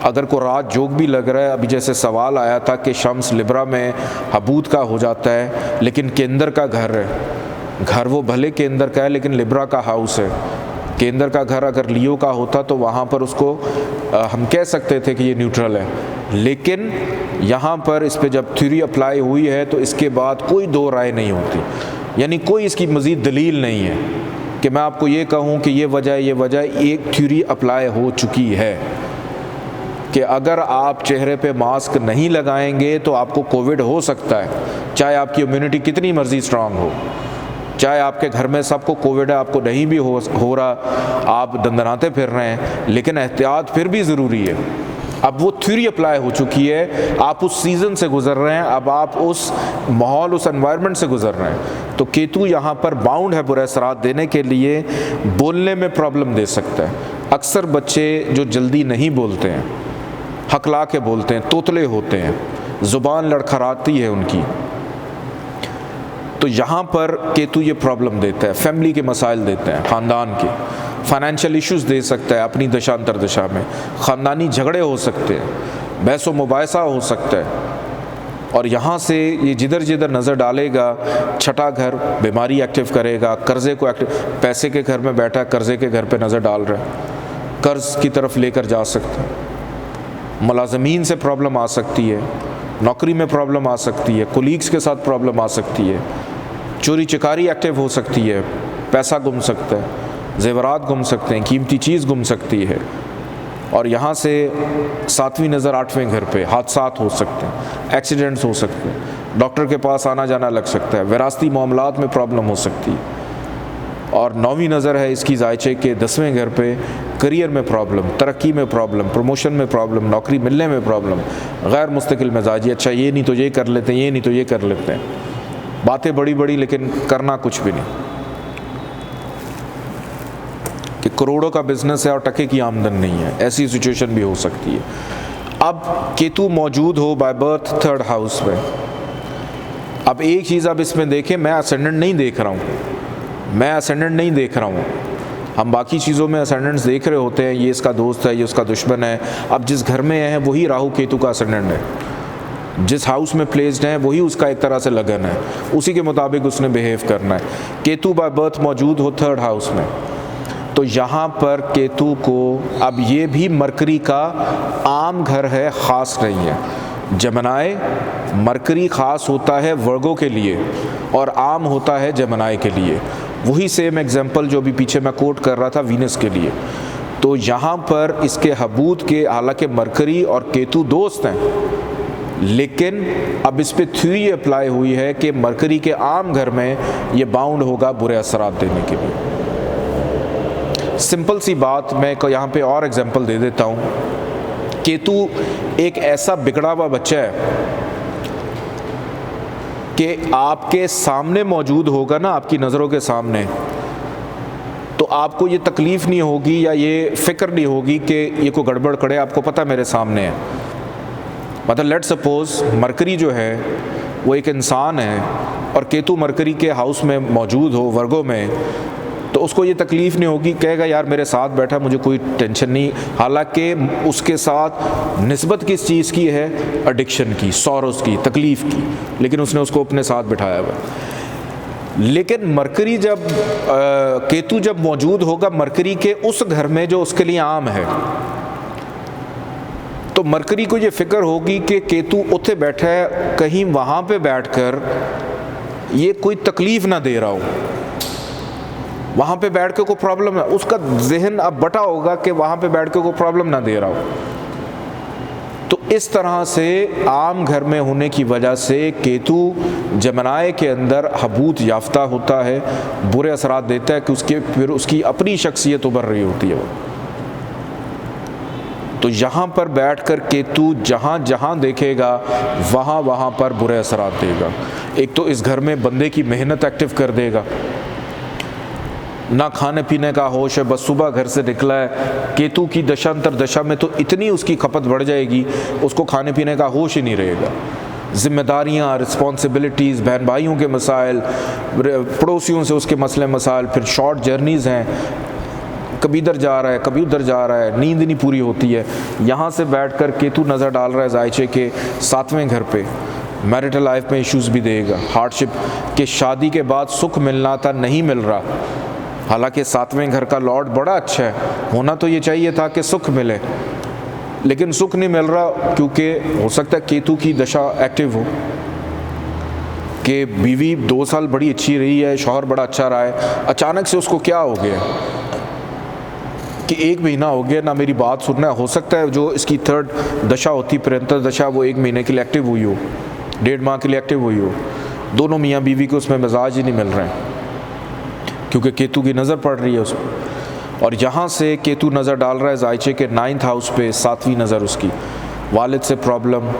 अगर को रात जोग भी लग रहा है, अभी जैसे सवाल आया था कि शम्स लिब्रा में हबूत का हो जाता है लेकिन केंद्र का घर है, घर वो भले केंद्र का है लेकिन लिब्रा का हाउस है। केंद्र का घर अगर लियो का होता तो वहाँ पर उसको हम कह सकते थे कि ये न्यूट्रल है, लेकिन यहाँ पर इस पर जब थ्योरी अप्लाई हुई है तो इसके बाद कोई 2 राय नहीं होती, यानी कोई इसकी मज़ीद दलील नहीं है कि मैं आपको ये कहूँ कि ये वजह, एक थ्योरी अप्लाई हो चुकी है कि अगर आप चेहरे पे मास्क नहीं लगाएंगे तो आपको कोविड हो सकता है, चाहे आपकी इम्यूनिटी कितनी मर्जी स्ट्रांग हो, चाहे आपके घर में सबको कोविड है, आपको नहीं भी हो रहा, आप दंदनाते फिर रहे हैं, लेकिन एहतियात फिर भी ज़रूरी है। अब वो थ्योरी अप्लाई हो चुकी है, आप उस सीज़न से गुज़र रहे हैं, अब आप उस माहौल, उस एनवायरनमेंट से गुज़र रहे हैं। तो केतु यहाँ पर बाउंड है बुरे असरात देने के लिए, बोलने में प्रॉब्लम दे सकता है। अक्सर बच्चे जो जल्दी नहीं बोलते हैं, हकला के बोलते हैं, तोतले होते हैं, ज़ुबान लड़खड़ाती है उनकी, तो यहाँ पर केतु ये प्रॉब्लम देता है। फैमिली के मसाइल देते हैं, ख़ानदान के फाइनेंशियल इश्यूज दे सकता है, अपनी दशा अंतर दशा में ख़ानदानी झगड़े हो सकते हैं, बहस व मुबाहिसा हो सकता है। और यहाँ से ये जिधर जिधर नज़र डालेगा, छठा घर बीमारी एक्टिव करेगा, कर्ज़े को एक्टिव, पैसे के घर में बैठा कर्ज़े के घर पे नज़र डाल रहा है, कर्ज़ की तरफ लेकर जा सकता है, मुलाज़मीन से प्रॉब्लम आ सकती है, नौकरी में प्रॉब्लम आ सकती है, कोलीग्स के साथ प्रॉब्लम आ सकती है, चोरी चकारी एक्टिव हो सकती है, पैसा गुम सकता है, ज़ेवरात गुम सकते हैं, कीमती चीज़ गुम सकती है। और यहाँ से 7वीं नज़र 8वें घर पे हादसात हो सकते हैं, एक्सीडेंट्स हो सकते हैं, डॉक्टर के पास आना जाना लग सकता है, विरासती मामलात में प्रॉब्लम हो सकती है। और 9वीं नज़र है इसकी जायचे के 10वें घर पे, करियर में प्रॉब्लम, तरक्की में प्रॉब्लम, प्रमोशन में प्रॉब्लम, नौकरी मिलने में प्रॉब्लम, गैर मुस्तकिल मिजाजी, अच्छा ये नहीं तो ये कर लेते हैं, ये नहीं तो ये कर लेते हैं, बातें बड़ी बड़ी लेकिन करना कुछ भी नहीं, कि करोड़ों का बिजनेस है और टके की आमदन नहीं है, ऐसी सिचुएशन भी हो सकती है। अब केतु मौजूद हो बाय बर्थ 3rd हाउस में। अब एक चीज़ आप इसमें देखें, मैं असेंडेंट नहीं देख रहा हूँ, हम बाकी चीज़ों में असेंडेंट्स देख रहे होते हैं, ये इसका दोस्त है, ये उसका दुश्मन है। अब जिस घर में है वही राहु केतु का असेंडेंट है, जिस हाउस में प्लेस्ड है वही उसका एक तरह से लगन है, उसी के मुताबिक उसने बिहेव करना है। केतु बाय बर्थ मौजूद हो 3rd हाउस में, तो यहाँ पर केतु को, अब ये भी मरकरी का आम घर है, ख़ास नहीं है, जेमिनी मरकरी ख़ास होता है वर्गो के लिए और आम होता है जेमिनी के लिए। वही सेम एग्जांपल जो भी पीछे मैं कोट कर रहा था वीनस के लिए। तो यहाँ पर इसके हबूत के, हालांकि मरकरी और केतु दोस्त हैं, लेकिन अब इस पर थ्योरी अप्लाई हुई है कि मरकरी के आम घर में ये बाउंड होगा बुरे असरात देने के लिए। सिंपल सी बात, मैं यहाँ पे और एग्जांपल दे देता हूँ। केतु एक ऐसा बिगड़ा हुआ बच्चा है कि आपके सामने मौजूद होगा ना, आपकी नज़रों के सामने, तो आपको ये तकलीफ़ नहीं होगी या ये फ़िक्र नहीं होगी कि ये कोई गड़बड़ करे, आपको पता मेरे सामने है। मतलब लेट सपोज़ मरकरी जो है वो एक इंसान है और केतु मरकरी के हाउस में मौजूद हो, वर्गों में, तो उसको ये तकलीफ़ नहीं होगी, कहेगा यार मेरे साथ बैठा, मुझे कोई टेंशन नहीं। हालांकि उसके साथ निस्बत किस चीज़ की है? एडिक्शन की, सॉरोस की, तकलीफ़ की, लेकिन उसने उसको अपने साथ बिठाया हुआ। लेकिन मरकरी जब केतु जब मौजूद होगा मरकरी के उस घर में जो उसके लिए आम है, तो मरकरी को ये फ़िक्र होगी कि केतु उत्थे बैठा है, कहीं वहाँ पे बैठकर ये कोई तकलीफ़ ना दे रहा हो, वहाँ पे बैठ के कोई प्रॉब्लम है। उसका जहन अब बटा होगा कि वहाँ पे बैठ के कोई प्रॉब्लम ना दे रहा हो। तो इस तरह से आम घर में होने की वजह से केतु जेमिनी के अंदर हबूत याफ्ता होता है, बुरे असरात देता है कि फिर उसकी अपनी शख्सियत उभर रही होती है। तो यहाँ पर बैठकर केतु जहाँ जहाँ देखेगा वहाँ वहाँ पर बुरे असरात देगा। एक तो इस घर में बंदे की मेहनत एक्टिव कर देगा, ना खाने पीने का होश है, बस सुबह घर से निकला है, केतु की दशांतर दशा में तो इतनी उसकी खपत बढ़ जाएगी, उसको खाने पीने का होश ही नहीं रहेगा। ज़िम्मेदारियाँ, रिस्पॉन्सिबिलिटीज़, बहन भाइयों के मसाइल, पड़ोसियों से उसके मसले मसाइल, फिर शॉर्ट जर्नीज़ हैं, कभी इधर जा रहा है कभी उधर जा रहा है, नींद नहीं पूरी होती है। यहाँ से बैठकर केतु नज़र डाल रहा है जायचे के 7वें घर पे, मैरिटल लाइफ में इश्यूज़ भी देगा, हार्डशिप के, शादी के बाद सुख मिलना था नहीं मिल रहा। हालांकि 7वें घर का लॉर्ड बड़ा अच्छा है, होना तो ये चाहिए था कि सुख मिले, लेकिन सुख नहीं मिल रहा क्योंकि हो सकता है केतु की दशा एक्टिव हो कि बीवी 2 साल बड़ी अच्छी रही है, शौहर बड़ा अच्छा रहा है, अचानक से उसको क्या हो गया कि 1 महीना हो गया ना मेरी बात सुनना है। हो सकता है जो इसकी 3rd दशा होती, प्रियंतर दशा, वो 1 महीने के लिए एक्टिव हुई हो, 1.5 माह के लिए एक्टिव हुई हो। दोनों मियाँ बीवी को उसमें मिजाज ही नहीं मिल रहे हैं क्योंकि केतु की नज़र पड़ रही है उस पर। और यहाँ से केतु नज़र डाल रहा है जायचे के 9th हाउस पे, 7वीं नज़र उसकी। वालिद से प्रॉब्लम,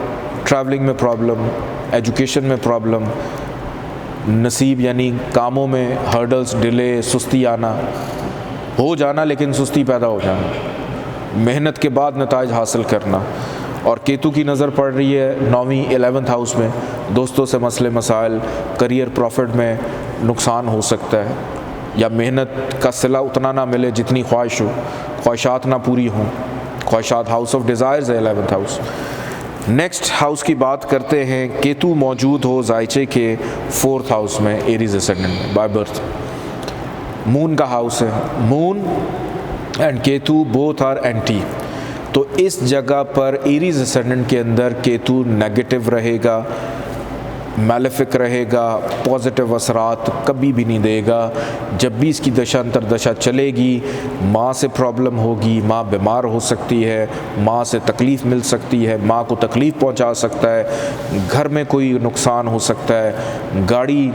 ट्रैवलिंग में प्रॉब्लम, एजुकेशन में प्रॉब्लम, नसीब यानी कामों में हर्डल्स, डिले, सुस्ती आना, हो जाना लेकिन सुस्ती पैदा हो जाना, मेहनत के बाद नताइज हासिल करना। और केतु की नज़र पड़ रही है 9वीं 11th हाउस में, दोस्तों से मसले मसाइल, करियर प्रॉफिट में नुकसान हो सकता है, या मेहनत का सिला उतना ना मिले जितनी ख्वाहिश हो, ख्वाहिशात ना पूरी हों। ख्वाहिशात हाउस ऑफ डिज़ायर्स है 11th हाउस। नेक्स्ट हाउस की बात करते हैं, केतु मौजूद हो जायचे के 4th हाउस में, एरीज असेंडेंट में, बाय बर्थ। मून का हाउस है, moon and Ketu both are anti. तो इस जगह पर एरीज असेंडेंट के अंदर केतु नेगेटिव रहेगा, मैलेफिक रहेगा, पॉजिटिव असरात कभी भी नहीं देगा। जब भी इसकी दशा अंतर दशा चलेगी, माँ से प्रॉब्लम होगी, माँ बीमार हो सकती है, माँ से तकलीफ़ मिल सकती है, माँ को तकलीफ़ पहुँचा सकता है, घर में कोई नुकसान हो सकता है, गाड़ी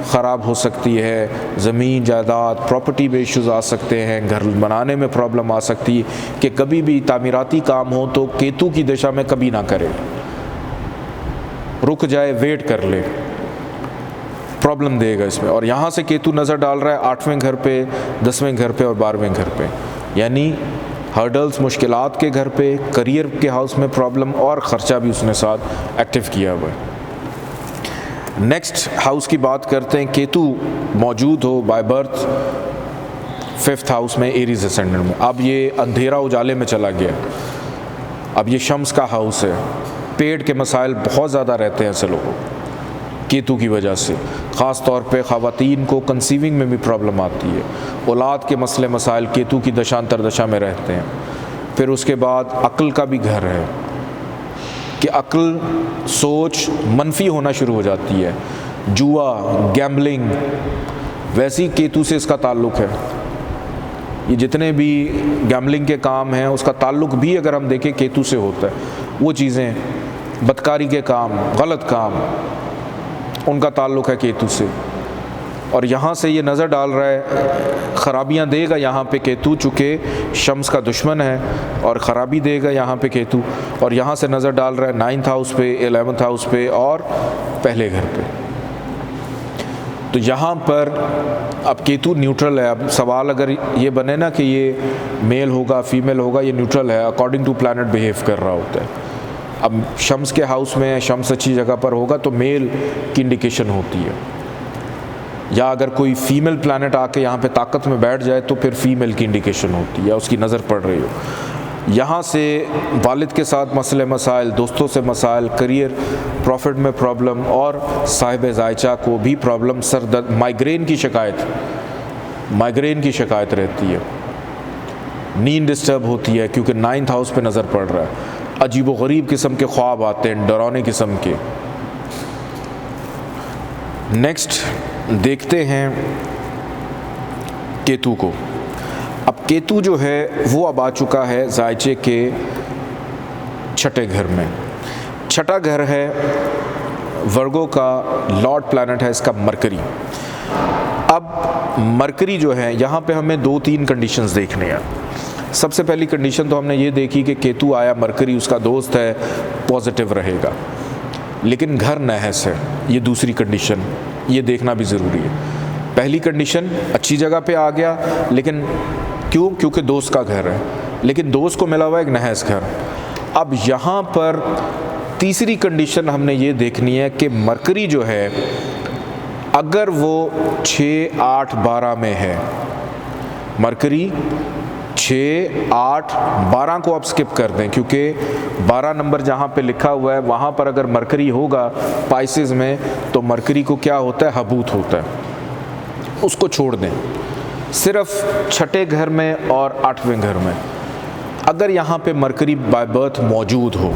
ख़राब हो सकती है, ज़मीन जायदाद प्रॉपर्टी में इश्यूज़ आ सकते हैं, घर बनाने में प्रॉब्लम आ सकती है। कि कभी भी तामीराती काम हो तो केतु की दशा में कभी ना करे, रुक जाए, वेट कर ले, प्रॉब्लम देगा इसमें। और यहाँ से केतु नज़र डाल रहा है 8वें घर पे, 10वें घर पे और 12वें घर पे, यानी हर्डल्स, मुश्किलात के घर पे, करियर के हाउस में प्रॉब्लम और ख़र्चा भी उसने साथ एक्टिव किया हुआ है। नेक्स्ट हाउस की बात करते हैं, केतु मौजूद हो बाय बर्थ 5th हाउस में, एरीज असेंडेंट में। अब ये अंधेरा उजाले में चला गया, अब ये शम्स का हाउस है। पेट के मसाइल बहुत ज़्यादा रहते हैं ऐसे लोगों केतु की वजह से, ख़ास तौर पे ख़वातीन को कंसीविंग में भी प्रॉब्लम आती है, औलाद के मसले मसाइल केतु की दशांतर दशा में रहते हैं। फिर उसके बाद अक्ल का भी घर है, कि अक्ल सोच मनफी होना शुरू हो जाती है। जुआ, गैम्बलिंग, वैसी केतु से इसका ताल्लुक़ है। ये जितने भी गैम्बलिंग के काम हैं उसका ताल्लुक़ भी अगर हम देखें केतु से होता है। वो चीज़ें, बदकारी के काम, गलत काम, उनका ताल्लुक़ है केतु से। और यहाँ से ये नज़र डाल रहा है, ख़राबियाँ देगा यहाँ पे केतु, चूँकि शम्स का दुश्मन है और ख़राबी देगा यहाँ पे केतु। और यहाँ से नज़र डाल रहा है 9th हाउस पे, 11th हाउस पे और पहले घर पे। तो यहाँ पर अब केतु न्यूट्रल है। अब सवाल अगर ये बने ना कि ये मेल होगा फीमेल होगा, ये न्यूट्रल है, अकॉर्डिंग टू प्लैनेट बिहेव कर रहा होता है। अब शम्स के हाउस में शम्स अच्छी जगह पर होगा तो मेल की इंडिकेशन होती है, या अगर कोई फीमेल प्लैनेट आके यहाँ पे ताकत में बैठ जाए तो फिर फीमेल की इंडिकेशन होती है, या उसकी नज़र पड़ रही हो। यहाँ से वालिद के साथ मसले मसाइल, दोस्तों से मसाइल, करियर प्रॉफिट में प्रॉब्लम और साहिब जायचा को भी प्रॉब्लम, सर दर्द, माइग्रेन की शिकायत रहती है। नींद डिस्टर्ब होती है क्योंकि 9th हाउस पे नज़र पड़ रहा है। अजीब व गरीब किस्म के ख्वाब आते हैं, डरावने किस्म के। नेक्स्ट देखते हैं केतु को। अब केतु जो है वो अब आ चुका है जायचे के छठे घर में। छठा घर है वर्गो का, लॉर्ड प्लैनेट है इसका मरकरी। अब मरकरी जो है यहाँ पे हमें 2-3 कंडीशंस देखने हैं। सबसे पहली कंडीशन तो हमने ये देखी कि केतु आया, मरकरी उसका दोस्त है, पॉजिटिव रहेगा, लेकिन घर नहस है। ये दूसरी कंडीशन, ये देखना भी ज़रूरी है। पहली कंडीशन अच्छी जगह पे आ गया, लेकिन क्यों? क्योंकि दोस्त का घर है, लेकिन दोस्त को मिला हुआ एक नहस घर। अब यहाँ पर तीसरी कंडीशन हमने ये देखनी है कि मरकरी जो है अगर वो 6, 8, 12 में है, मरकरी 6, 8, 12 को आप स्किप कर दें, क्योंकि 12 नंबर जहाँ पे लिखा हुआ है वहाँ पर अगर मरकरी होगा पाइसेस में तो मरकरी को क्या होता है? हबूत होता है, उसको छोड़ दें। सिर्फ छठे घर में और 8वें घर में अगर यहाँ पे मरकरी बाय बर्थ मौजूद हो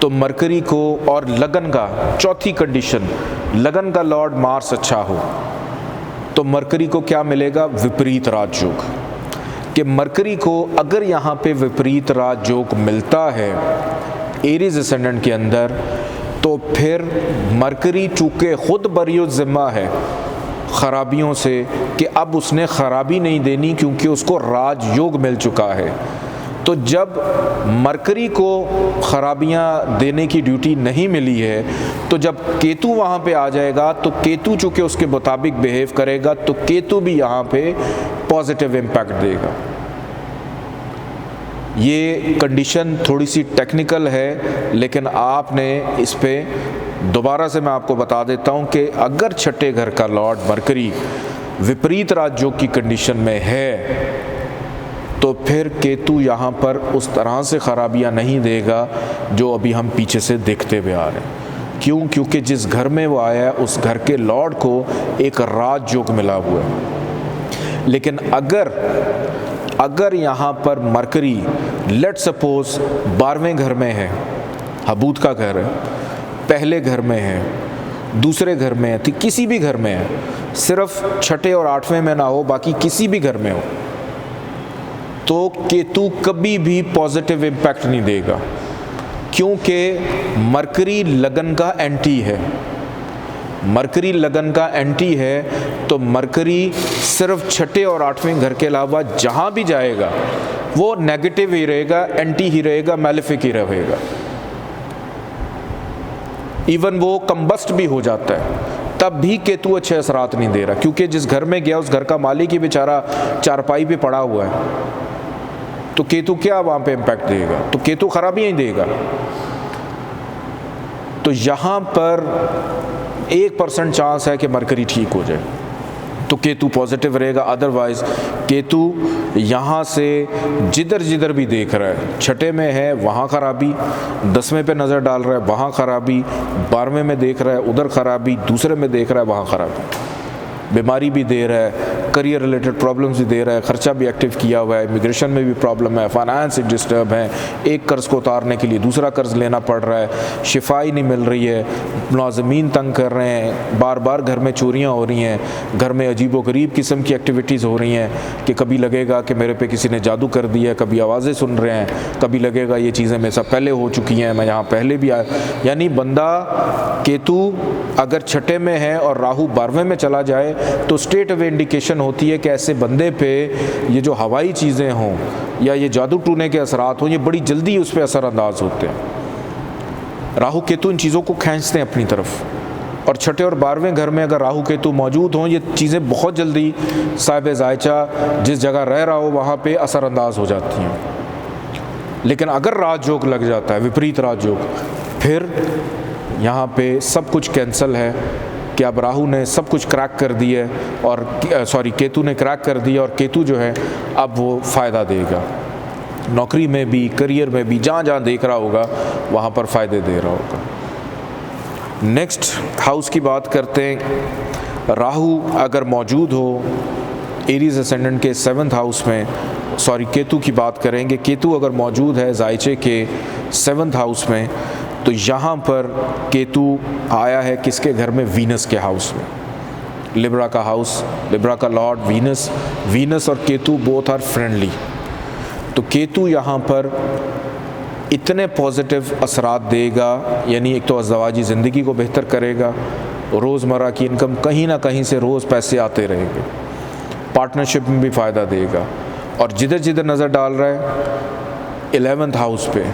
तो मरकरी को, और लगन का, चौथी कंडीशन, लगन का लॉर्ड मार्स अच्छा हो तो मरकरी को क्या मिलेगा? विपरीत राजयोग। कि मरकरी को अगर यहाँ पे विपरीत राजयोग मिलता है एरीज असेंडेंट के अंदर, तो फिर मरकरी चूँकि खुद बरियो ज़िम्मा है ख़राबियों से, कि अब उसने ख़राबी नहीं देनी क्योंकि उसको राजयोग मिल चुका है। तो जब मरकरी को ख़राबियाँ देने की ड्यूटी नहीं मिली है, तो जब केतु वहाँ पे आ जाएगा तो केतु चूँकि उसके मुताबिक बिहेव करेगा तो केतु भी यहाँ पे पॉजिटिव इम्पैक्ट देगा। ये कंडीशन थोड़ी सी टेक्निकल है, लेकिन आपने इस पे दोबारा से मैं आपको बता देता हूँ कि अगर छठे घर का लॉर्ड मरकरी विपरीत राजयोग की कंडीशन में है तो फिर केतु यहाँ पर उस तरह से ख़राबियाँ नहीं देगा जो अभी हम पीछे से देखते हुए आ रहे हैं। क्यों? क्योंकि जिस घर में वो आया है उस घर के लॉर्ड को एक राजयोग मिला हुआ है। लेकिन अगर यहाँ पर मरकरी लेट सपोज 12वें घर में है, हबूत का घर है, पहले घर में है, दूसरे घर में है, तो किसी भी घर में है, सिर्फ छठे और 8वें में ना हो, बाकी किसी भी घर में हो, तो केतु कभी भी पॉजिटिव इम्पैक्ट नहीं देगा। क्योंकि मरकरी लगन का एंटी है। मरकरी लगन का एंटी है तो मरकरी सिर्फ छठे और 8वें घर के अलावा जहाँ भी जाएगा वो नेगेटिव ही रहेगा, एंटी ही रहेगा, मैलिफिक ही रहेगा। इवन वो कंबस्ट भी हो जाता है तब भी केतु अच्छे असरात नहीं दे रहा, क्योंकि जिस घर में गया उस घर का मालिक ही बेचारा चारपाई पे पड़ा हुआ है, तो केतु क्या वहाँ पे इम्पैक्ट देगा? तो केतु खराबियाँ ही देगा। तो यहाँ पर 1% चांस है कि मरकरी ठीक हो जाए तो केतु पॉजिटिव रहेगा। अदरवाइज़ केतु यहाँ से जिधर भी देख रहा है, छठे में है वहाँ खराबी, 10वें पे नज़र डाल रहा है वहाँ खराबी, 12वें में देख रहा है उधर खराबी, दूसरे में देख रहा है वहाँ खराबी, बीमारी भी दे रहा है, करियर रिलेटेड प्रॉब्लम्स भी दे रहा है, ख़र्चा भी एक्टिव किया हुआ है, इमिग्रेशन में भी प्रॉब्लम है, फाइनेंस डिस्टर्ब है, एक कर्ज़ को उतारने के लिए दूसरा कर्ज़ लेना पड़ रहा है, शिफाई नहीं मिल रही है, मुलाज़मीन तंग कर रहे हैं, बार बार घर में चोरियाँ हो रही हैं, घर में अजीबो गरीब किस्म की एक्टिविटीज़ हो रही हैं कि कभी लगेगा कि मेरे पे किसी ने जादू कर दिया है, कभी आवाज़ें सुन रहे हैं, कभी लगेगा ये चीज़ें मेरे साथ पहले हो चुकी हैं, मैं यहाँ पहले भी आया। यानी बंदा केतु अगर छठे में है और राहु 12वें में चला जाए तो स्ट्रेट अवे इंडिकेशन होती है कि ऐसे बंदे पे ये जो हवाई चीज़ें हों या ये जादू टूने के असरात हों, ये बड़ी जल्दी उस पर असरअंदाज होते हैं। राहु केतु इन चीज़ों को खींचते हैं अपनी तरफ, और छठे और 12वें घर में अगर राहु केतु मौजूद हों, ये चीज़ें बहुत जल्दी साहिब जायचा जिस जगह रह रहा हो वहाँ पे असरअंदाज हो जाती हैं। लेकिन अगर राजयोग लग जाता है, विपरीत राजयोग, फिर यहाँ पे सब कुछ कैंसिल है कि अब राहु ने सब कुछ क्रैक कर दिया है और केतु ने क्रैक कर दिया, और केतु जो है अब वो फ़ायदा देगा नौकरी में भी, करियर में भी, जहाँ जहाँ देख रहा होगा वहाँ पर फ़ायदे दे रहा होगा। नेक्स्ट हाउस की बात करते हैं। राहु अगर मौजूद हो एरीज असेंडेंट के 7th हाउस में, केतु की बात करेंगे, केतु अगर मौजूद है जायचे के 7th हाउस में, तो यहाँ पर केतु आया है किसके घर में? वीनस के हाउस में, लिब्रा का हाउस, लिब्रा का लॉर्ड वीनस। वीनस और केतु बोथ आर फ्रेंडली, तो केतु यहाँ पर इतने पॉजिटिव असरात देगा, यानी एक तो अज़दवाजी ज़िंदगी को बेहतर करेगा, रोज़मर्रा की इनकम कहीं ना कहीं से रोज़ पैसे आते रहेंगे, पार्टनरशिप में भी फ़ायदा देगा। और जिधर जिधर नज़र डाल रहा है 11th हाउस पे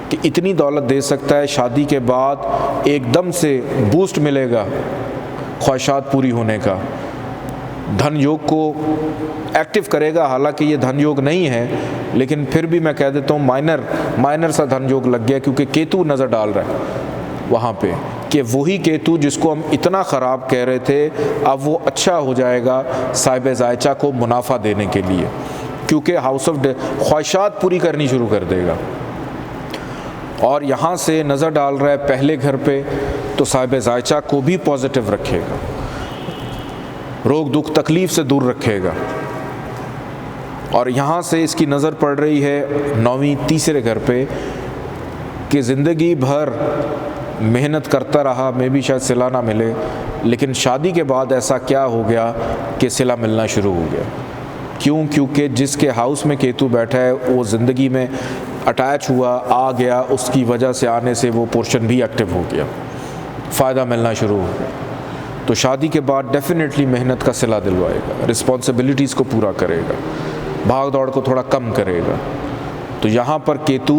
कि इतनी दौलत दे सकता है, शादी के बाद एकदम से बूस्ट मिलेगा ख्वाहिशात पूरी होने का, धन योग को एक्टिव करेगा। हालांकि ये धन योग नहीं है, लेकिन फिर भी मैं कह देता हूँ माइनर सा धन योग लग गया, क्योंकि केतु नज़र डाल रहा है वहाँ पे कि वही केतु जिसको हम इतना ख़राब कह रहे थे अब वो अच्छा हो जाएगा साहिब जायचा को मुनाफा देने के लिए, क्योंकि हाउस ऑफ ख्वाहिशात पूरी करनी शुरू कर देगा। और यहाँ से नज़र डाल रहा है पहले घर पे, तो साहिब जायचा को भी पॉजिटिव रखेगा, रोग दुख तकलीफ़ से दूर रखेगा। और यहाँ से इसकी नज़र पड़ रही है 9वीं तीसरे घर पे कि ज़िंदगी भर मेहनत करता रहा, मैं भी शायद सिला ना मिले, लेकिन शादी के बाद ऐसा क्या हो गया कि सिला मिलना शुरू हो गया। क्यों? क्योंकि जिसके हाउस में केतु बैठा है वो ज़िंदगी में अटैच हुआ, आ गया, उसकी वजह से आने से वो पोर्शन भी एक्टिव हो गया, फ़ायदा मिलना शुरू हो गया। तो शादी के बाद डेफिनेटली मेहनत का सिला दिलवाएगा, रिस्पॉन्सिबिलिटीज़ को पूरा करेगा, भाग दौड़ को थोड़ा कम करेगा। तो यहाँ पर केतु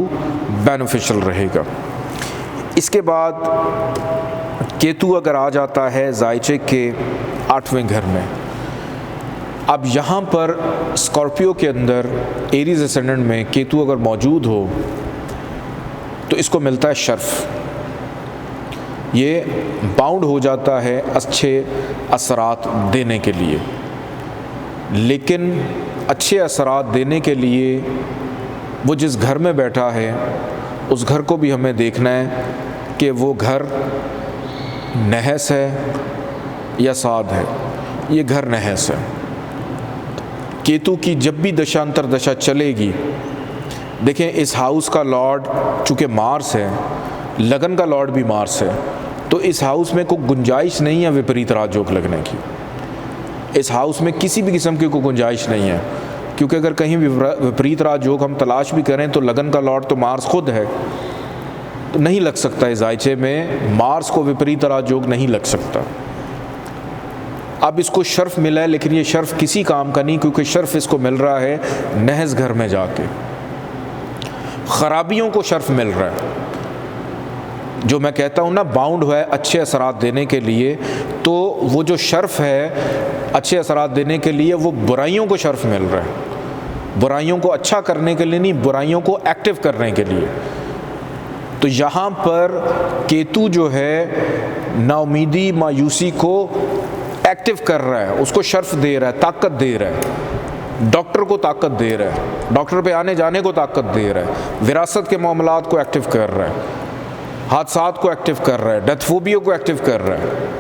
बेनिफिशियल रहेगा। इसके बाद केतु अगर आ जाता है जायचे के 8वें घर में, अब यहाँ पर स्कॉर्पियो के अंदर एरीज असेंडेंट में केतु अगर मौजूद हो तो इसको मिलता है शर्फ, ये बाउंड हो जाता है अच्छे असरात देने के लिए। लेकिन अच्छे असरात देने के लिए वो जिस घर में बैठा है उस घर को भी हमें देखना है कि वो घर नहस है या साध है। ये घर नहस है। केतु की जब भी दशांतर दशा चलेगी, देखें इस हाउस का लॉर्ड चूँकि मार्स है, लगन का लॉर्ड भी मार्स है, तो इस हाउस में कोई गुंजाइश नहीं है विपरीत राजयोग लगने की। इस हाउस में किसी भी किस्म की कोई गुंजाइश नहीं है, क्योंकि अगर कहीं विपरीत राजयोग हम तलाश भी करें तो लगन का लॉर्ड तो मार्स खुद है, तो नहीं लग सकता। इस जायचे में मार्स को विपरीत राजयोग नहीं लग सकता। अब इसको शर्फ मिला है, लेकिन ये शर्फ किसी काम का नहीं, क्योंकि शर्फ इसको मिल रहा है नहस घर में जाके, खराबियों को शर्फ मिल रहा है। जो मैं कहता हूँ ना, बाउंड हुआ है अच्छे असरात देने के लिए, तो वो जो शर्फ है अच्छे असरात देने के लिए, वो बुराइयों को शर्फ मिल रहा है, बुराइयों को अच्छा करने के लिए नहीं, बुराइयों को एक्टिव करने के लिए। तो यहाँ पर केतु जो है नाउमीदी मायूसी को एक्टिव कर रहा है, उसको शर्फ दे रहा है, ताकत दे रहा है, डॉक्टर को ताकत दे रहा है, डॉक्टर पे आने जाने को ताकत दे रहा है, विरासत के मामलात को एक्टिव कर रहा है, हादसात को एक्टिव कर रहा है, डेथ फोबिया को एक्टिव कर रहा है।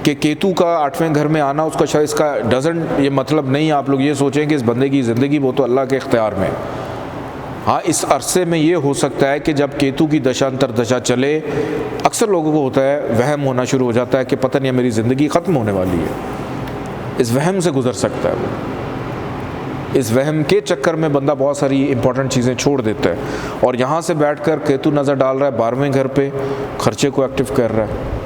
कि केतु का 8वें घर में आना उसका शायद इसका डजंट ये मतलब नहीं आप लोग ये सोचें कि इस बंदे की ज़िंदगी वो तो अल्लाह के इख्तियार में। हाँ, इस अरसे में ये हो सकता है कि जब केतु की दशा अंतर दशा चले, अक्सर लोगों को होता है, वहम होना शुरू हो जाता है कि पता नहीं मेरी ज़िंदगी ख़त्म होने वाली है। इस वहम से गुज़र सकता है वो। इस वहम के चक्कर में बंदा बहुत सारी इंपॉर्टेंट चीज़ें छोड़ देता है। और यहाँ से बैठकर केतु नज़र डाल रहा है 12वें घर पे, खर्चे को एक्टिव कर रहा है,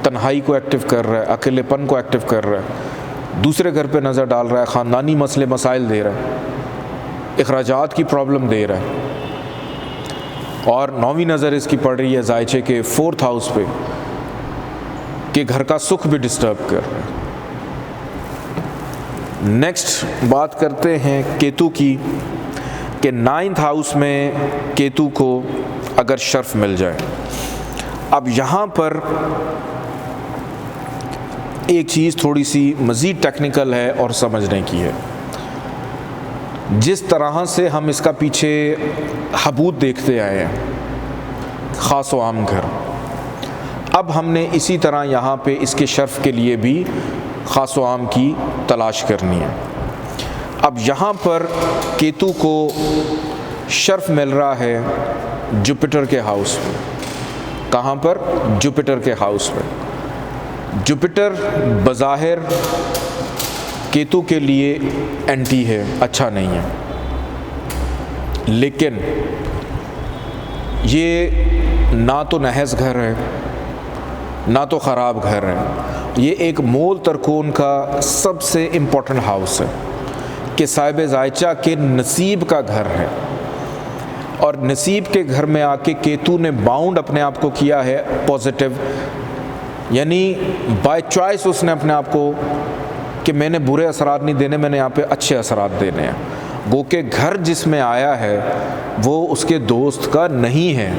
तन्हाई को एक्टिव कर रहा है, अकेलेपन को एक्टिव कर रहा है। दूसरे घर पे नज़र डाल रहा है, ख़ानदानी मसले मसाइल दे रहा है, इखराजात की प्रॉब्लम दे रहा है। और 9वीं नज़र इसकी पड़ रही है ज़ायचे के 4th हाउस पे, कि घर का सुख भी डिस्टर्ब कर रहा है। नेक्स्ट बात करते हैं केतु की, कि 9th हाउस में केतु को अगर शर्फ मिल जाए। अब यहाँ पर एक चीज़ थोड़ी सी मज़ीद टेक्निकल है और समझने की है। जिस तरह से हम इसका पीछे हबूत देखते आए हैं, ख़ास व आम घर, अब हमने इसी तरह यहाँ पे इसके शर्फ के लिए भी ख़ास व आम की तलाश करनी है। अब यहाँ पर केतु को शर्फ मिल रहा है जुपिटर के हाउस में। कहाँ पर? जुपिटर के हाउस में। जुपिटर बज़ाहिर केतु के लिए एंटी है, अच्छा नहीं है, लेकिन ये ना तो नहस घर है ना तो ख़राब घर है। ये एक मूल तरकोन का सबसे इम्पोर्टेंट हाउस है कि साहिब ज़ायचा के नसीब का घर है। और नसीब के घर में आके केतु ने बाउंड अपने आप को किया है पॉजिटिव, यानी बाय चॉइस उसने अपने आप को कि मैंने बुरे असरात नहीं देने, मैंने यहाँ पे अच्छे असरात देने हैं। गो के घर जिसमें आया है वो उसके दोस्त का नहीं है,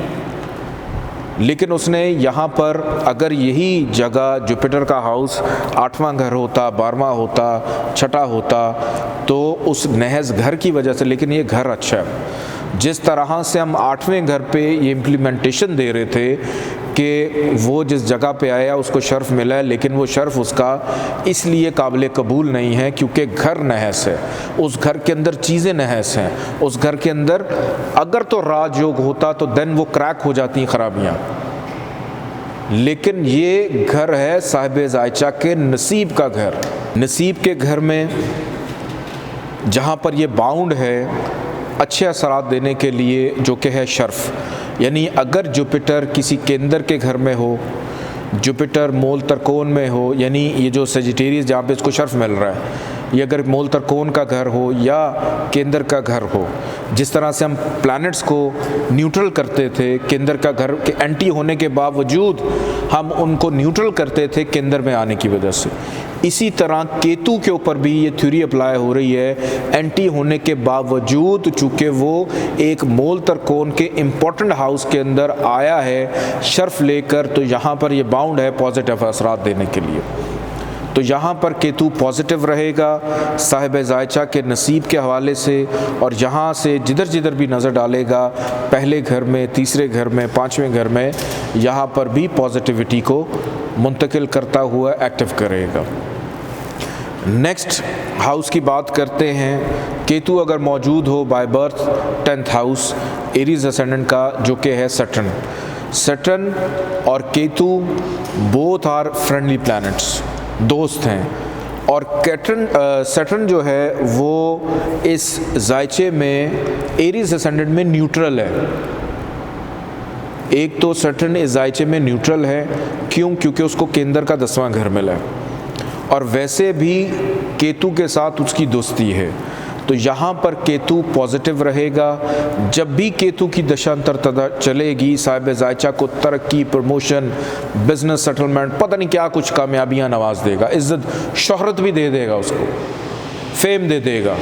लेकिन उसने यहाँ पर अगर यही जगह जुपिटर का हाउस 8वां घर होता, 12वां होता, 6ठा होता, तो उस नहज घर की वजह से, लेकिन ये घर अच्छा है। जिस तरह से हम 8वें घर पे ये इम्प्लीमेंटेशन दे रहे थे कि वो जिस जगह पे आया उसको शर्फ मिला है, लेकिन वो शर्फ उसका इसलिए काबिल कबूल नहीं है क्योंकि घर नहस है, उस घर के अंदर चीज़ें नहस हैं, उस घर के अंदर अगर तो राजयोग होता तो देन वो क्रैक हो जाती खराबियाँ। लेकिन ये घर है साहिब ज़ायचा के नसीब का घर। नसीब के घर में जहाँ पर ये बाउंड है अच्छे असरात देने के लिए, जो कि है शर्फ, यानी अगर जुपिटर किसी केंद्र के घर में हो, जुपिटर मूल तरकोन में हो, यानी ये जो सेजिटेरियस जहाँ पे इसको शर्फ मिल रहा है, ये अगर मूल तरकोन का घर हो या केंद्र का घर हो, जिस तरह से हम प्लैनेट्स को न्यूट्रल करते थे केंद्र का घर के एंटी होने के बावजूद, हम उनको न्यूट्रल करते थे केंद्र में आने की वजह से, इसी तरह केतु के ऊपर भी ये थ्योरी अप्लाई हो रही है। एंटी होने के बावजूद चूँकि वो एक मूल तरकोन के इम्पोर्टेंट हाउस के अंदर आया है शर्फ लेकर, तो यहाँ पर ये बाउंड है पॉजिटिव असरात देने के लिए। तो यहाँ पर केतु पॉजिटिव रहेगा साहिब ज़ायचा के नसीब के हवाले से, और यहाँ से जिधर जिधर भी नज़र डालेगा, पहले घर में, तीसरे घर में, 5वें घर में, यहाँ पर भी पॉजिटिविटी को मुंतकिल करता हुआ एक्टिव करेगा। नेक्स्ट हाउस की बात करते हैं। केतु अगर मौजूद हो by birth 10th house Aries ascendant का, जो कि है सैटर्न। सैटर्न और Ketu both are friendly planets, दोस्त हैं। और सैटर्न जो है वो इस ज़ायचे में एरीज असेंडेंट में न्यूट्रल है। एक तो सैटर्न इस ज़ायचे में न्यूट्रल है, क्यों? क्योंकि उसको केंद्र का 10वां घर मिला है, और वैसे भी केतु के साथ उसकी दोस्ती है। तो यहाँ पर केतु पॉजिटिव रहेगा। जब भी केतु की दशांतर चलेगी, साहिब ज़ायचा को तरक्की, प्रमोशन, बिजनेस सेटलमेंट, पता नहीं क्या कुछ कामयाबियाँ नवाज देगा, इज़्ज़त शोहरत भी दे देगा, उसको फेम दे देगा।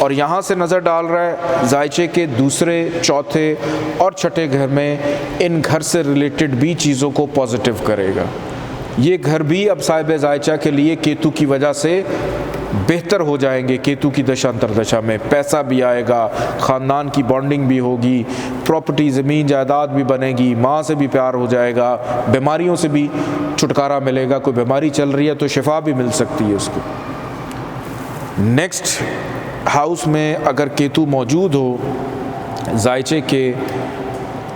और यहाँ से नज़र डाल रहा है ज़ायचे के दूसरे, चौथे और छठे घर में, इन घर से रिलेटेड भी चीज़ों को पॉजिटिव करेगा। ये घर भी अब साहिब ज़ायचा के लिए केतु की वजह से बेहतर हो जाएंगे। केतु की दशा अंतर दशा में पैसा भी आएगा, ख़ानदान की बॉन्डिंग भी होगी, प्रॉपर्टी, ज़मीन जायदाद भी बनेगी, माँ से भी प्यार हो जाएगा, बीमारियों से भी छुटकारा मिलेगा, कोई बीमारी चल रही है तो शिफा भी मिल सकती है उसको। नेक्स्ट हाउस में अगर केतु मौजूद हो जायचे के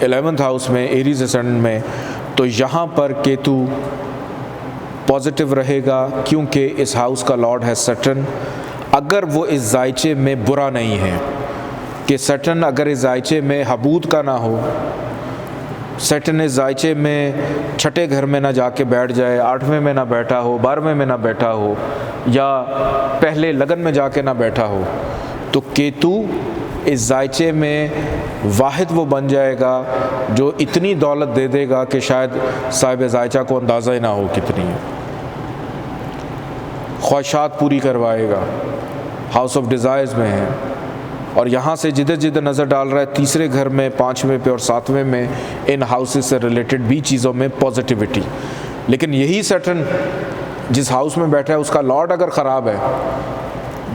11th हाउस में, एरीज असेंडेंट में, तो यहाँ पर केतु पॉजिटिव रहेगा, क्योंकि इस हाउस का लॉर्ड है सैटर्न। अगर वो इस जायचे में बुरा नहीं है, कि सैटर्न अगर इस जायचे में हबूद का ना हो, सैटर्न इस जायचे में छठे घर में ना जाके बैठ जाए, 8वें में ना बैठा हो, 12वें में ना बैठा हो, या पहले लगन में जाके ना बैठा हो, तो केतु इस जायचे में वाहिद वो बन जाएगा जो इतनी दौलत दे देगा कि शायद साहिब जायचा को अंदाज़ा ही ना हो कितनी है। ख्वाहिशात पूरी करवाएगा, हाउस ऑफ डिज़ायर्स में है, और यहाँ से जिधर जिधर नज़र डाल रहा है तीसरे घर में, 5वें पे और 7वें में, इन हाउसेस से रिलेटेड भी चीज़ों में पॉजिटिविटी। लेकिन यही सैटर्न जिस हाउस में बैठा है उसका लॉर्ड अगर ख़राब है,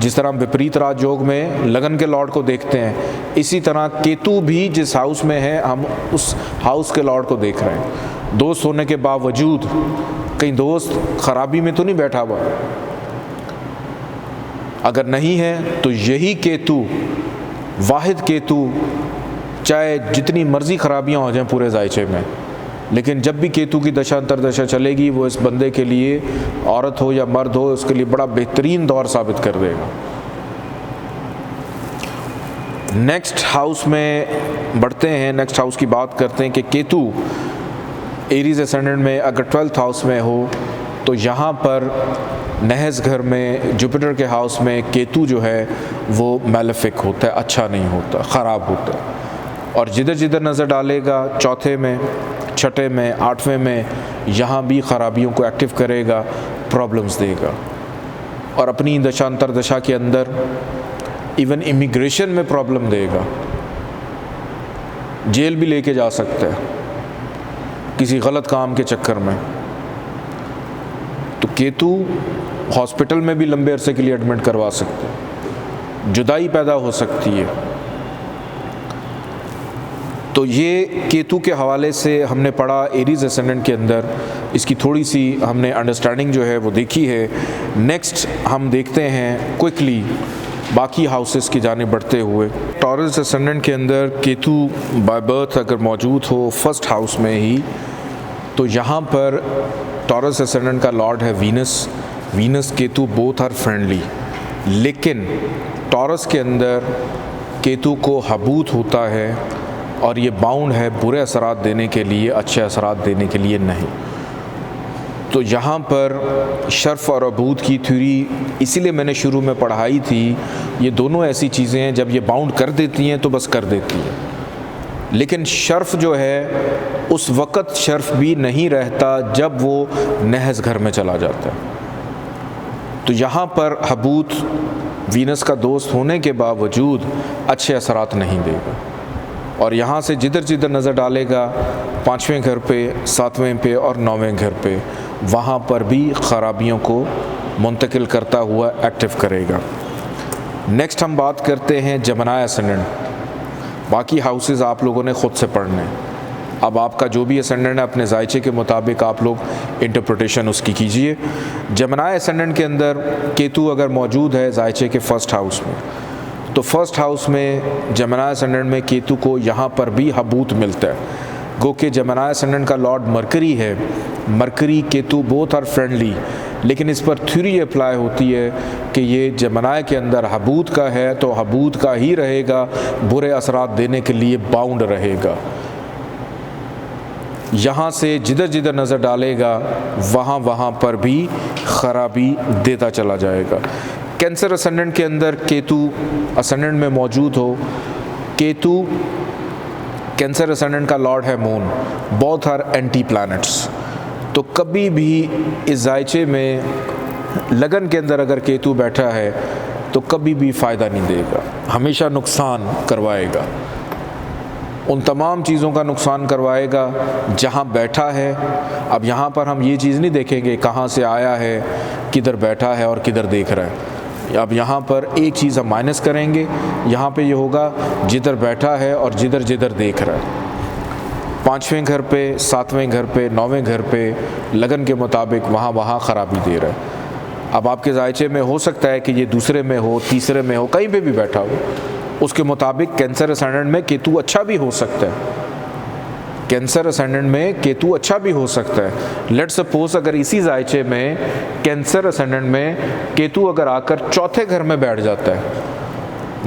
जिस तरह हम विपरीत राजयोग में लगन के लॉर्ड को देखते हैं, इसी तरह केतु भी जिस हाउस में है हम उस हाउस के लॉर्ड को देख रहे हैं। दोस्त होने के बावजूद कहीं दोस्त खराबी में तो नहीं बैठा हुआ, अगर नहीं है तो यही केतु, वाहिद केतु, चाहे जितनी मर्जी खराबियां हो जाएं पूरे जायचे में, लेकिन जब भी केतु की दशा अंतरदशा चलेगी वो इस बंदे के लिए, औरत हो या मर्द हो, उसके लिए बड़ा बेहतरीन दौर साबित कर देगा। नेक्स्ट हाउस में बढ़ते हैं, नेक्स्ट हाउस की बात करते हैं कि केतु एरीज असेंडेंट में अगर 12th हाउस में हो तो यहाँ पर नहस घर में, जुपिटर के हाउस में केतु जो है वो मैलेफिक होता है, अच्छा नहीं होता, ख़राब होता है। और जिधर जिधर नज़र डालेगा, चौथे में, छठे में, 8वें में, यहाँ भी ख़राबियों को एक्टिव करेगा, प्रॉब्लम्स देगा। और अपनी दशांतर दशा के अंदर इवन इमिग्रेशन में प्रॉब्लम देगा, जेल भी लेके जा सकता है किसी गलत काम के चक्कर में। तो केतु हॉस्पिटल में भी लंबे अरसे के लिए एडमिट करवा सकते हैं, जुदाई पैदा हो सकती है। तो ये केतु के हवाले से हमने पढ़ा एरीज असेंडेंट के अंदर, इसकी थोड़ी सी हमने अंडरस्टैंडिंग जो है वो देखी है। नेक्स्ट हम देखते हैं क्विकली बाकी हाउसेस की जाने बढ़ते हुए। टॉरस असेंडेंट के अंदर केतु बाय बर्थ अगर मौजूद हो फर्स्ट हाउस में ही, तो यहाँ पर टॉरस असेंडेंट का लॉर्ड है Venus. Venus Ketu both are friendly, लेकिन टॉरस के अंदर केतु को हबूत होता है और ये बाउंड है बुरे असरात देने के लिए, अच्छे असरात देने के लिए नहीं। तो यहाँ पर शर्फ और अबूद की थ्योरी इसीलिए मैंने शुरू में पढ़ाई थी। ये दोनों ऐसी चीज़ें हैं जब ये बाउंड कर देती हैं तो बस कर देती हैं, लेकिन शर्फ जो है उस वक़्त शर्फ भी नहीं रहता जब वो नहस घर में चला जाता है। तो यहाँ पर हबूत वीनस का दोस्त होने के बावजूद अच्छे असरात नहीं देगा, और यहाँ से जिधर जिधर नज़र डालेगा 5वें घर पे, 7वें पे और 9वें घर पे, वहाँ पर भी ख़राबियों को मुंतकिल करता हुआ एक्टिव करेगा। नेक्स्ट हम बात करते हैं जेमिनी असेंडेंट। बाकी हाउसेस आप लोगों ने ख़ुद से पढ़ने हैं। अब आपका जो भी असेंडेंट है अपने जायचे के मुताबिक आप लोग इंटरप्रिटेशन उसकी कीजिए। जेमिनी असेंडेंट के अंदर केतु अगर मौजूद है जायचे के फर्स्ट हाउस में, तो फर्स्ट हाउस में जेमिनी असेंडेंट में केतु को यहाँ पर भी हबूत मिलता है। गो के जेमिनी असेंडेंट का लॉर्ड मरकरी है। Mercury Ketu both are friendly, लेकिन इस पर थ्योरी अप्लाई होती है कि ये जेमिनी के अंदर हबूत का है तो हबूत का ही रहेगा, बुरे असरात देने के लिए बाउंड रहेगा। यहाँ से जिधर जिधर नज़र डालेगा वहाँ वहाँ पर भी ख़राबी देता चला जाएगा। कैंसर असेंडेंट के अंदर केतु असेंडेंट में मौजूद हो, केतु कैंसर असेंडेंट का लॉर्ड है moon, both are anti planets. तो कभी भी इस जायचे में लगन के अंदर अगर केतु बैठा है तो कभी भी फ़ायदा नहीं देगा, हमेशा नुकसान करवाएगा। उन तमाम चीज़ों का नुकसान करवाएगा जहाँ बैठा है। अब यहाँ पर हम ये चीज़ नहीं देखेंगे कहाँ से आया है, किधर बैठा है और किधर देख रहा है। अब यहाँ पर एक चीज़ हम माइनस करेंगे, यहाँ पे ये होगा जिधर बैठा है और जिधर जिधर देख रहा है, 5वें घर पे, 7वें घर पे, 9वें घर पे लगन के मुताबिक वहाँ वहाँ ख़राबी दे रहा है। अब आपके जायचे में हो सकता है कि ये दूसरे में हो, तीसरे में हो, कहीं पे भी बैठा हो, उसके मुताबिक कैंसर असेंडेंट में केतु अच्छा भी हो सकता है, कैंसर असेंडेंट में केतु अच्छा भी हो सकता है। लेट सपोज अगर इसी जायचे में कैंसर असेंडेंट में केतु अगर आकर चौथे घर में बैठ जाता है,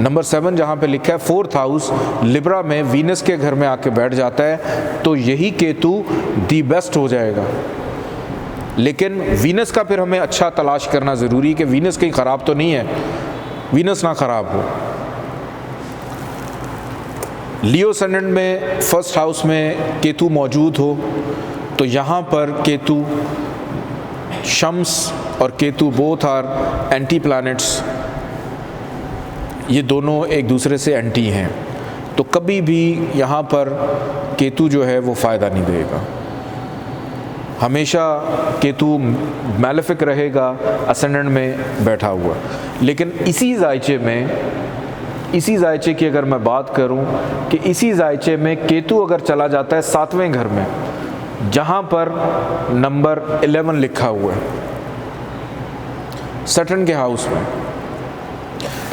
नंबर 7 जहाँ पे लिखा है 4th हाउस लिब्रा में वीनस के घर में आके बैठ जाता है, तो यही केतु दी बेस्ट हो जाएगा। लेकिन वीनस का फिर हमें अच्छा तलाश करना ज़रूरी है कि वीनस कहीं ख़राब तो नहीं है, वीनस ना ख़राब हो। लियो असेंडेंट में 1st हाउस में केतु मौजूद हो तो यहाँ पर केतु, शम्स और Ketu both are anti planets, ये दोनों एक दूसरे से एंटी हैं, तो कभी भी यहाँ पर केतु जो है वो फ़ायदा नहीं देगा। हमेशा केतु मैलेफिक रहेगा असेंडेंट में बैठा हुआ। लेकिन इसी जायचे की अगर मैं बात करूं कि इसी जायचे में केतु अगर चला जाता है 7वें घर में जहां पर नंबर 11 लिखा हुआ है सैटर्न के हाउस में,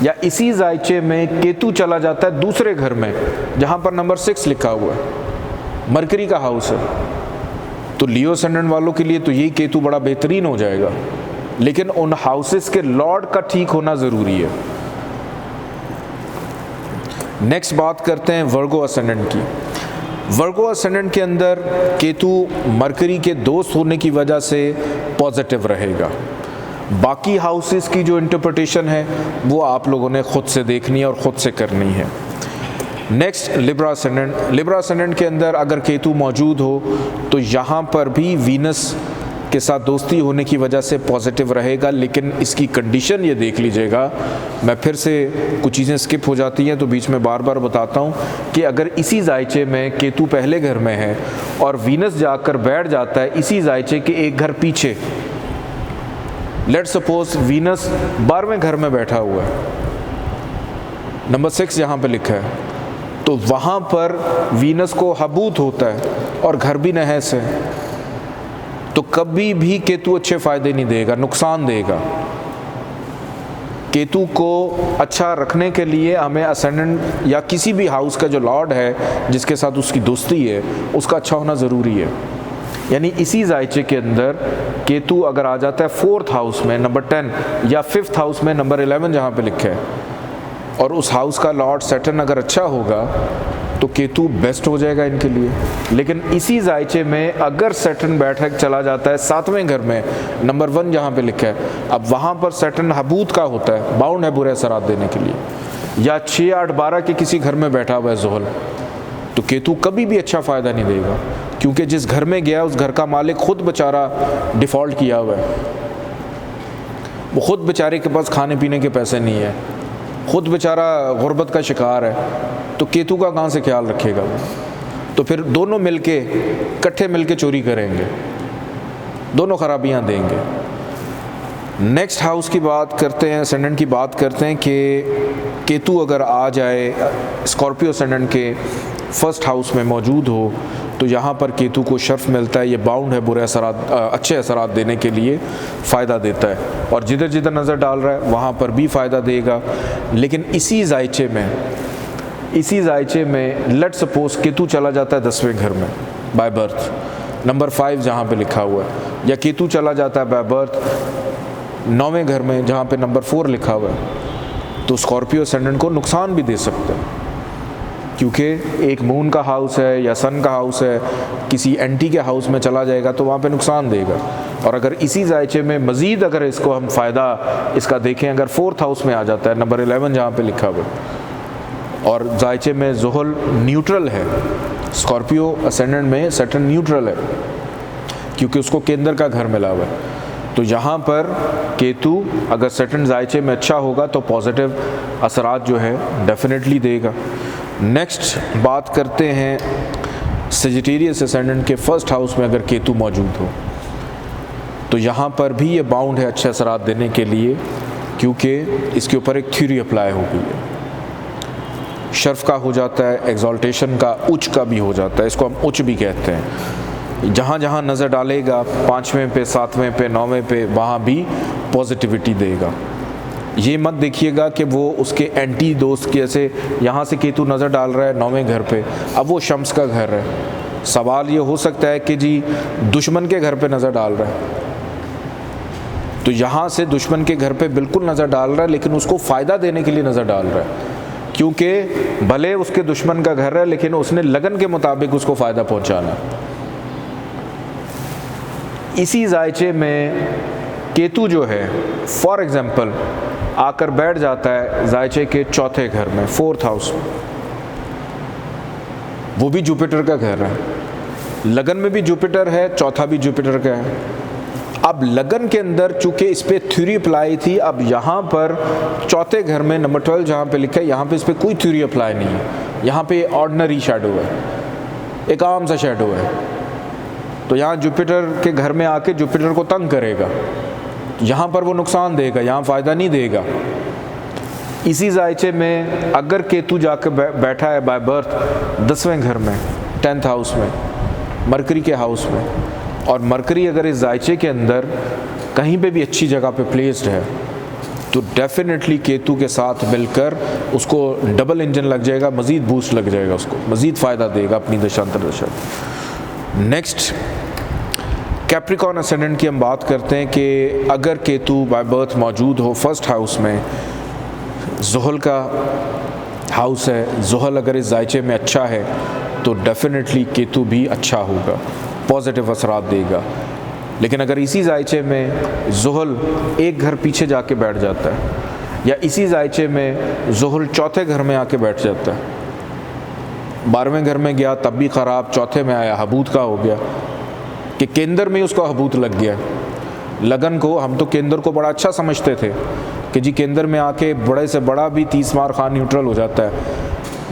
या इसी जायचे में केतु चला जाता है दूसरे घर में जहां पर नंबर 6 लिखा हुआ है, मरकरी का हाउस है, तो लियो असेंडेंट वालों के लिए तो यही केतु बड़ा बेहतरीन हो जाएगा। लेकिन उन हाउसेस के लॉर्ड का ठीक होना ज़रूरी है। नेक्स्ट बात करते हैं वर्गो असेंडेंट की। वर्गो असेंडेंट के अंदर केतु मरकरी के दोस्त होने की वजह से पॉजिटिव रहेगा। बाकी हाउसेस की जो इंटरप्रिटेशन है वो आप लोगों ने खुद से देखनी है और ख़ुद से करनी है। Next Libra ascendant. Libra ascendant के अंदर अगर केतु मौजूद हो तो यहाँ पर भी वीनस के साथ दोस्ती होने की वजह से पॉजिटिव रहेगा। लेकिन इसकी कंडीशन ये देख लीजिएगा, मैं फिर से कुछ चीज़ें स्किप हो जाती हैं तो बीच में बार बार बताता हूँ कि अगर इसी जायचे में केतु पहले घर में है और वीनस जाकर बैठ जाता है इसी जायचे के एक घर पीछे, लेट सपोज वीनस 12वें घर में बैठा हुआ है, नंबर 6 यहाँ पे लिखा है, तो वहाँ पर वीनस को हबूत होता है और घर भी नहस है, तो कभी भी केतु अच्छे फ़ायदे नहीं देगा, नुकसान देगा। केतु को अच्छा रखने के लिए हमें असेंडेंट या किसी भी हाउस का जो लॉर्ड है जिसके साथ उसकी दोस्ती है उसका अच्छा होना ज़रूरी है। यानी इसी जायचे के अंदर केतु अगर आ जाता है 4th हाउस में नंबर 10 या 5th हाउस में नंबर 11 जहाँ पे लिखा है, और उस हाउस का लॉर्ड सैटर्न अगर अच्छा होगा तो केतु बेस्ट हो जाएगा इनके लिए। लेकिन इसी जायचे में अगर सैटर्न बैठक चला जाता है 7वें घर में नंबर 1 जहाँ पे लिखा है, अब वहाँ पर सैटर्न हबूत का होता है, बाउंड है बुरे असरात देने के लिए, या 6, 8, 12 के किसी घर में बैठा हुआ है ज़ुहल, तो केतु कभी भी अच्छा फ़ायदा नहीं देगा। क्योंकि जिस घर में गया उस घर का मालिक खुद बेचारा डिफ़ॉल्ट किया हुआ है, वो खुद बेचारे के पास खाने पीने के पैसे नहीं है, खुद बेचारा गुर्बत का शिकार है, तो केतु का कहाँ से ख्याल रखेगा वो? तो फिर दोनों मिलके इकट्ठे मिलके चोरी करेंगे, दोनों खराबियाँ देंगे। नेक्स्ट हाउस की बात करते हैं, असेंडेंट की बात करते हैं कि केतु अगर आ जाए स्कॉर्पियो असेंडेंट के 1st हाउस में मौजूद हो तो यहाँ पर केतु को शर्फ मिलता है, ये बाउंड है बुरे असरात अच्छे असरात देने के लिए फ़ायदा देता है, और जिधर जिधर नज़र डाल रहा है वहाँ पर भी फ़ायदा देगा। लेकिन इसी जायचे में लेट सपोज केतु चला जाता है 10वें घर में बाय बर्थ, नंबर 5 जहाँ पे लिखा हुआ है, या केतु चला जाता है बाय बर्थ 9वें घर में जहाँ पे नंबर 4 लिखा हुआ है, तो स्कॉर्पियो असेंडेंट को नुकसान भी दे सकता है। क्योंकि एक मून का हाउस है या सन का हाउस है, किसी एंटी के हाउस में चला जाएगा तो वहाँ पे नुकसान देगा। और अगर इसी जायचे में मज़ीद अगर इसको हम फ़ायदा इसका देखें, अगर 4th हाउस में आ जाता है नंबर 11 जहाँ पे लिखा हुआ, और जायचे में ज़ुहल न्यूट्रल है, स्कॉर्पियो असेंडेंट में सैटर्न न्यूट्रल है क्योंकि उसको केंद्र का घर मिला हुआ है, तो यहाँ पर केतु अगर सैटर्न जायचे में अच्छा होगा तो पॉजिटिव असरात जो है डेफिनेटली देगा। नेक्स्ट बात करते हैं सेजिटेरियस असेंडेंट के 1st हाउस में अगर केतु मौजूद हो तो यहाँ पर भी ये बाउंड है अच्छे असरात देने के लिए। क्योंकि इसके ऊपर एक थ्योरी अप्लाई हो गई है। शर्फ का हो जाता है, एग्जॉल्टेशन का, उच्च का भी हो जाता है, इसको हम उच्च भी कहते हैं। जहाँ जहाँ नज़र डालेगा 5वें पे, 7वें पे, 9वें पे, वहाँ भी पॉजिटिविटी देगा। ये मत देखिएगा कि वो उसके एंटी दोस्त के, ऐसे यहाँ से केतु नज़र डाल रहा है 9वें घर पे, अब वो शम्स का घर है। सवाल ये हो सकता है कि जी दुश्मन के घर पे नज़र डाल रहा है, तो यहाँ से दुश्मन के घर पे बिल्कुल नज़र डाल रहा है, लेकिन उसको फ़ायदा देने के लिए नज़र डाल रहा है, क्योंकि भले उसके दुश्मन का घर है लेकिन उसने लगन के मुताबिक उसको फ़ायदा पहुँचाना। इसी जायचे में केतु जो है फॉर एग्ज़ाम्पल आकर बैठ जाता है जायचे के 4थे घर में, 4th हाउस में, वो भी जुपिटर का घर है, लगन में भी जुपिटर है, चौथा भी जुपिटर का है। अब लगन के अंदर चूंकि इस पर थ्योरी अप्लाई थी, अब यहाँ पर 4थे घर में नंबर 12 जहाँ पे लिखा है, यहाँ पे इस पर कोई थ्योरी अप्लाई नहीं है। यहाँ पे ऑर्डिनरी शैडो है, एक आम सा शैडो है। तो यहाँ जुपिटर के घर में आके जुपिटर को तंग करेगा, यहाँ पर वो नुकसान देगा, यहाँ फ़ायदा नहीं देगा। इसी जायचे में अगर केतु जाकर बैठा है बाय बर्थ 10वें घर में, 10th हाउस में, मरकरी के हाउस में, और मरकरी अगर इस जायचे के अंदर कहीं पे भी अच्छी जगह पे प्लेस्ड है, तो डेफिनेटली केतु के साथ मिलकर उसको डबल इंजन लग जाएगा, मज़ीद बूस्ट लग जाएगा, उसको मज़ीद फ़ायदा देगा अपनी दशांतर दशा। नेक्स्ट कैप्रिकॉर्न असेंडेंट की हम बात करते हैं कि अगर केतु बाय बर्थ मौजूद हो 1st हाउस में, ज़ुहल का हाउस है, ज़ुहल अगर इस जायचे में अच्छा है तो डेफिनेटली केतु भी अच्छा होगा, पॉजिटिव असरात देगा। लेकिन अगर इसी जायचे में ज़ुहल एक घर पीछे जाके बैठ जाता है, या इसी जायचे में ज़ुहल 4थे घर में आके बैठ जाता है, 12वें घर में गया तब भी ख़राब, 4थे में आया हबूत का हो गया कि केंद्र में उसको हबूत लग गया। लगन को हम तो केंद्र को बड़ा अच्छा समझते थे कि जी केंद्र में आके बड़े से बड़ा भी 30 मार खां न्यूट्रल हो जाता है,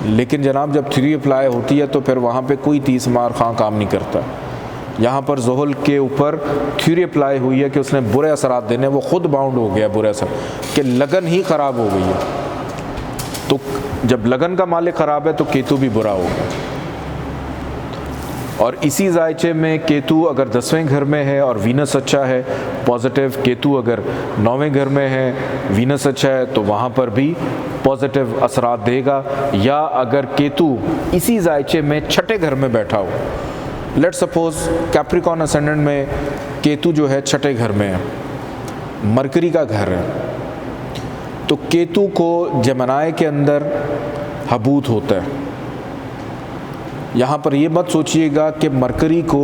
लेकिन जनाब जब थ्योरी अप्लाई होती है तो फिर वहाँ पे कोई 30 मार खां काम नहीं करता। यहाँ पर ज़ुहल के ऊपर थ्योरी अप्लाई हुई है कि उसने बुरे असरात देने, वो ख़ुद बाउंड हो गया बुरे असर कि लगन ही ख़राब हो गई है। तो जब लगन का मालिक ख़राब है तो केतु भी बुरा होगा। और इसी जायचे में केतु अगर 10वें घर में है और वीनस अच्छा है पॉजिटिव, केतु अगर 9वें घर में है, वीनस अच्छा है, तो वहाँ पर भी पॉजिटिव असरात देगा। या अगर केतु इसी जायचे में 6ठे घर में बैठा हो, लेट्स सपोज कैप्रिकॉर्न असेंडेंट में केतु जो है 6ठे घर में है, मरकरी का घर है, तो केतु को जमनाए के अंदर हबूत होता है। यहाँ पर ये मत सोचिएगा कि मरकरी को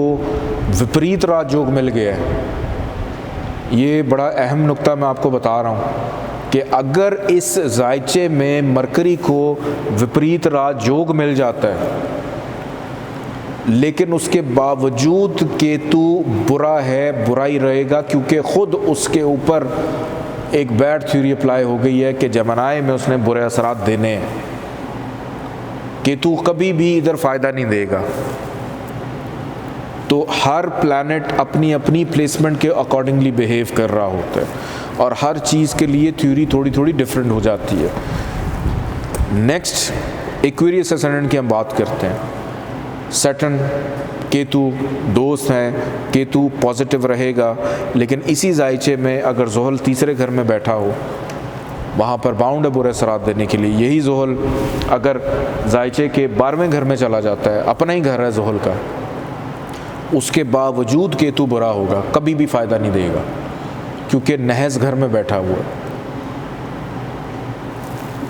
विपरीत राजयोग मिल गया है। ये बड़ा अहम नुक्ता मैं आपको बता रहा हूँ कि अगर इस जायचे में मरकरी को विपरीत राजयोग मिल जाता है, लेकिन उसके बावजूद केतु बुरा है, बुरा ही रहेगा, क्योंकि ख़ुद उसके ऊपर एक बैड थ्योरी अप्लाई हो गई है कि जमनाए में उसने बुरे असरात देने हैं। केतु कभी भी इधर फ़ायदा नहीं देगा। तो हर प्लैनेट अपनी अपनी प्लेसमेंट के अकॉर्डिंगली बिहेव कर रहा होता है और हर चीज़ के लिए थ्योरी थोड़ी थोड़ी डिफरेंट हो जाती है। नेक्स्ट एक्वेरियस असेंडेंट की हम बात करते हैं। सैटर्न केतु दोस्त हैं, केतु पॉजिटिव रहेगा, लेकिन इसी जायचे में अगर ज़ुहल 3रे घर में बैठा हो, वहाँ पर बाउंड है बुरे असरात देने के लिए। यही ज़ुहल अगर जायचे के 12वें घर में चला जाता है, अपना ही घर है ज़ुहल का, उसके बावजूद केतु बुरा होगा, कभी भी फ़ायदा नहीं देगा, क्योंकि नहस घर में बैठा हुआ है।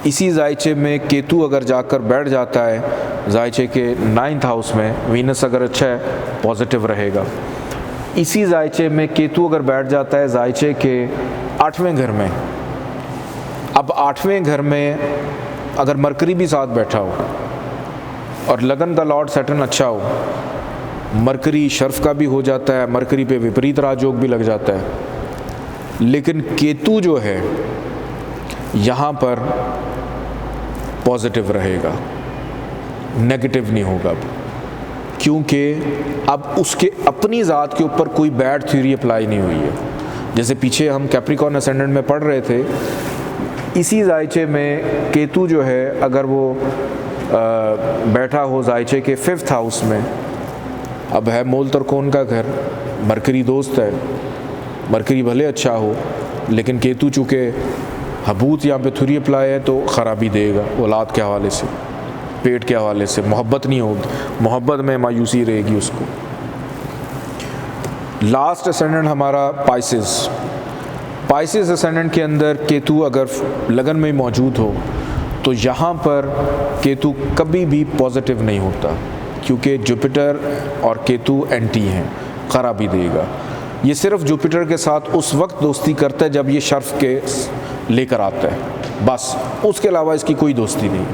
इसी जायचे में केतु अगर जाकर बैठ जाता है जायचे के 9th हाउस में, वीनस अगर अच्छा है पॉजिटिव रहेगा। इसी जायचे में केतु अगर बैठ जाता है जायचे के 8वें घर में, अब 8वें घर में अगर मरकरी भी साथ बैठा हो और लगन का लॉर्ड सैटर्न अच्छा हो, मरकरी शर्फ का भी हो जाता है, मरकरी पे विपरीत राजयोग भी लग जाता है, लेकिन केतु जो है यहाँ पर पॉजिटिव रहेगा, नेगेटिव नहीं होगा, क्योंकि अब उसके अपनी ज़ात के ऊपर कोई बैड थ्योरी अप्लाई नहीं हुई है। जैसे पीछे हम कैप्रिकॉर्न असेंडेंट में पढ़ रहे थे, इसी जायचे में केतु जो है अगर वो बैठा हो जायचे के 5th हाउस में, अब है मूल त्रिकोण का घर, मरकरी दोस्त है, मरकरी भले अच्छा हो लेकिन केतु चूँकि हबूत यहाँ पे थुरी अप्लाई है तो ख़राबी देगा औलाद के हवाले से, पेट के हवाले से, मोहब्बत नहीं होगी, मोहब्बत में मायूसी रहेगी उसको। लास्ट असेंडेंट हमारा पाइसेस असेंडेंट के अंदर केतु अगर लगन में मौजूद हो तो यहाँ पर केतु कभी भी पॉजिटिव नहीं होता, क्योंकि जुपिटर और केतु एंटी हैं, ख़राबी देगा। ये सिर्फ जुपिटर के साथ उस वक्त दोस्ती करता है जब ये शर्फ के लेकर आता है, बस, उसके अलावा इसकी कोई दोस्ती नहीं।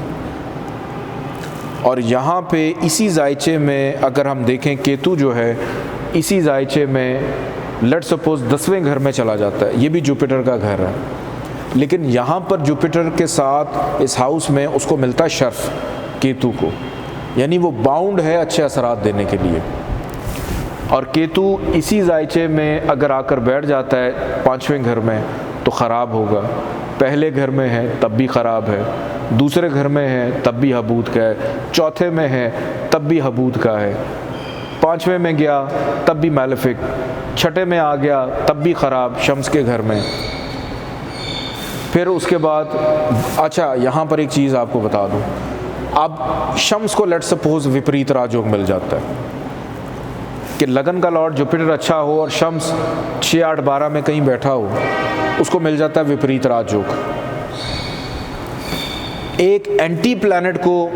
और यहाँ पे इसी जायचे में अगर हम देखें, केतु जो है इसी जायचे में लेट सपोज 10वें घर में चला जाता है, ये भी जुपिटर का घर है, लेकिन यहाँ पर जुपिटर के साथ इस हाउस में उसको मिलता है शर्फ केतु को, यानी वो बाउंड है अच्छे असरात देने के लिए। और केतु इसी जायचे में अगर आकर बैठ जाता है 5वें घर में तो ख़राब होगा, पहले घर में है तब भी ख़राब है, दूसरे घर में है तब भी हबूत का है, चौथे में है तब भी हबूत का है, 5वें में गया तब भी मैलेफिक, 6ठे में आ गया तब भी ख़राब शम्स के घर में। फिर उसके बाद अच्छा यहाँ पर एक चीज़ आपको बता दूँ, अब शम्स को लेट सपोज विपरीत राजयोग मिल जाता है कि लगन का लॉर्ड जुपिटर अच्छा हो और शम्स 6, 8, 12 में कहीं बैठा हो, उसको मिल जाता है विपरीत राजयोग। एक एंटी प्लैनेट को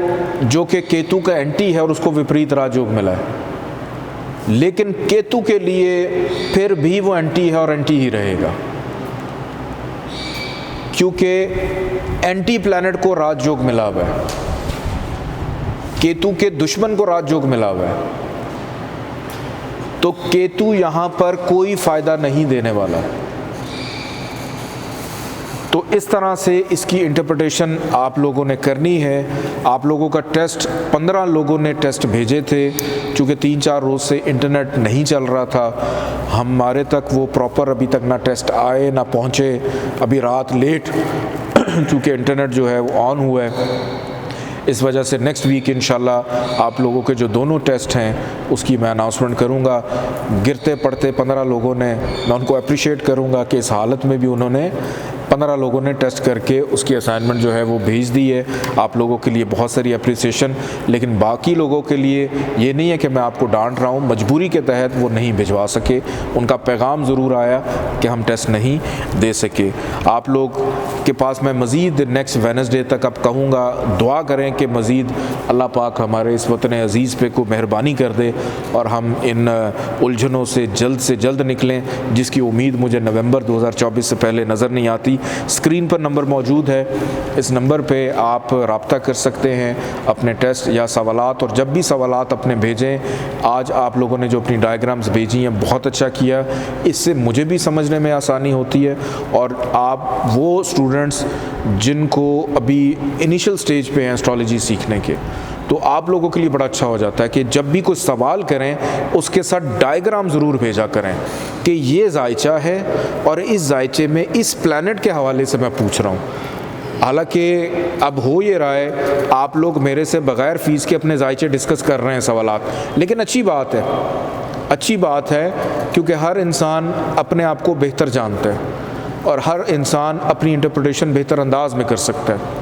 जो कि केतु का एंटी है और उसको विपरीत राजयोग मिला है, लेकिन केतु के लिए फिर भी वो एंटी है और एंटी ही रहेगा, क्योंकि एंटी प्लैनेट को राजयोग मिला हुआ है, केतु के दुश्मन को राजयोग मिला हुआ है, तो केतु यहाँ पर कोई फ़ायदा नहीं देने वाला। तो इस तरह से इसकी इंटरप्रिटेशन आप लोगों ने करनी है। आप लोगों का टेस्ट 15 लोगों ने टेस्ट भेजे थे, चूँकि 3-4 रोज़ से इंटरनेट नहीं चल रहा था, हमारे तक वो प्रॉपर अभी तक ना टेस्ट आए ना पहुँचे, अभी रात लेट चूँकि इंटरनेट जो है वो ऑन हुआ है, इस वजह से नेक्स्ट वीक इंशाल्लाह आप लोगों के जो दोनों टेस्ट हैं उसकी मैं अनाउंसमेंट करूंगा। गिरते पड़ते 15 लोगों ने, मैं उनको अप्रिशिएट करूंगा कि इस हालत में भी उन्होंने 15 लोगों ने टेस्ट करके उसकी असाइनमेंट जो है वो भेज दी है। आप लोगों के लिए बहुत सारी अप्रिसिएशन, लेकिन बाकी लोगों के लिए ये नहीं है कि मैं आपको डांट रहा हूँ, मजबूरी के तहत वो नहीं भिजवा सके, उनका पैगाम ज़रूर आया कि हम टेस्ट नहीं दे सके। आप लोग के पास मैं मज़ीद नेक्स्ट वेडनेसडे तक अब कहूँगा दुआ करें कि मज़ीद अल्लाह पाक हमारे इस वतन अज़ीज़ पे को मेहरबानी कर दे और हम इन उलझनों से जल्द निकलें, जिसकी उम्मीद मुझे नवंबर 2024 से पहले नज़र नहीं आती। स्क्रीन पर नंबर मौजूद है, इस नंबर पे आप रब्ता कर सकते हैं अपने टेस्ट या सवालात, और जब भी सवालात अपने भेजें। आज आप लोगों ने जो अपनी डायग्राम्स भेजी हैं बहुत अच्छा किया, इससे मुझे भी समझने में आसानी होती है, और आप वो स्टूडेंट्स जिनको अभी इनिशियल स्टेज पे हैं एस्ट्रोलॉजी सीखने के, तो आप लोगों के लिए बड़ा अच्छा हो जाता है कि जब भी कुछ सवाल करें उसके साथ डायग्राम ज़रूर भेजा करें कि ये जायचा है और इस जायचे में इस प्लैनेट के हवाले से मैं पूछ रहा हूँ। हालांकि अब हो ये रहा है आप लोग मेरे से बग़ैर फ़ीस के अपने जायचे डिस्कस कर रहे हैं सवालात, लेकिन अच्छी बात है क्योंकि हर इंसान अपने आप को बेहतर जानता है और हर इंसान अपनी इंटरप्रिटेशन बेहतर अंदाज में कर सकता है,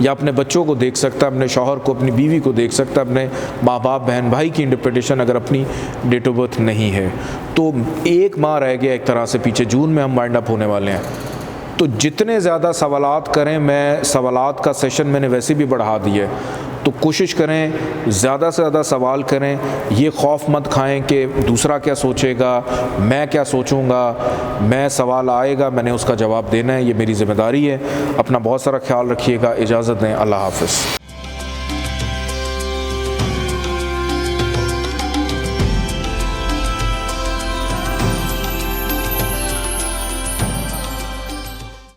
या अपने बच्चों को देख सकता है, अपने शौहर को, अपनी बीवी को देख सकता है, अपने माँ बाप बहन भाई की इंटरप्रिटेशन अगर अपनी डेट ऑफ बर्थ नहीं है तो 1 माह रह गया एक तरह से पीछे, जून में हम वाइंड अप होने वाले हैं। तो जितने ज़्यादा सवालात करें, मैं सवालात का सेशन मैंने वैसे भी बढ़ा दिया है, तो कोशिश करें ज़्यादा से ज़्यादा सवाल करें। ये खौफ मत खाएं कि दूसरा क्या सोचेगा, मैं क्या सोचूंगा, मैं सवाल आएगा मैंने उसका जवाब देना है, ये मेरी ज़िम्मेदारी है। अपना बहुत सारा ख्याल रखिएगा, इजाज़त दें, अल्लाह हाफ़िज़।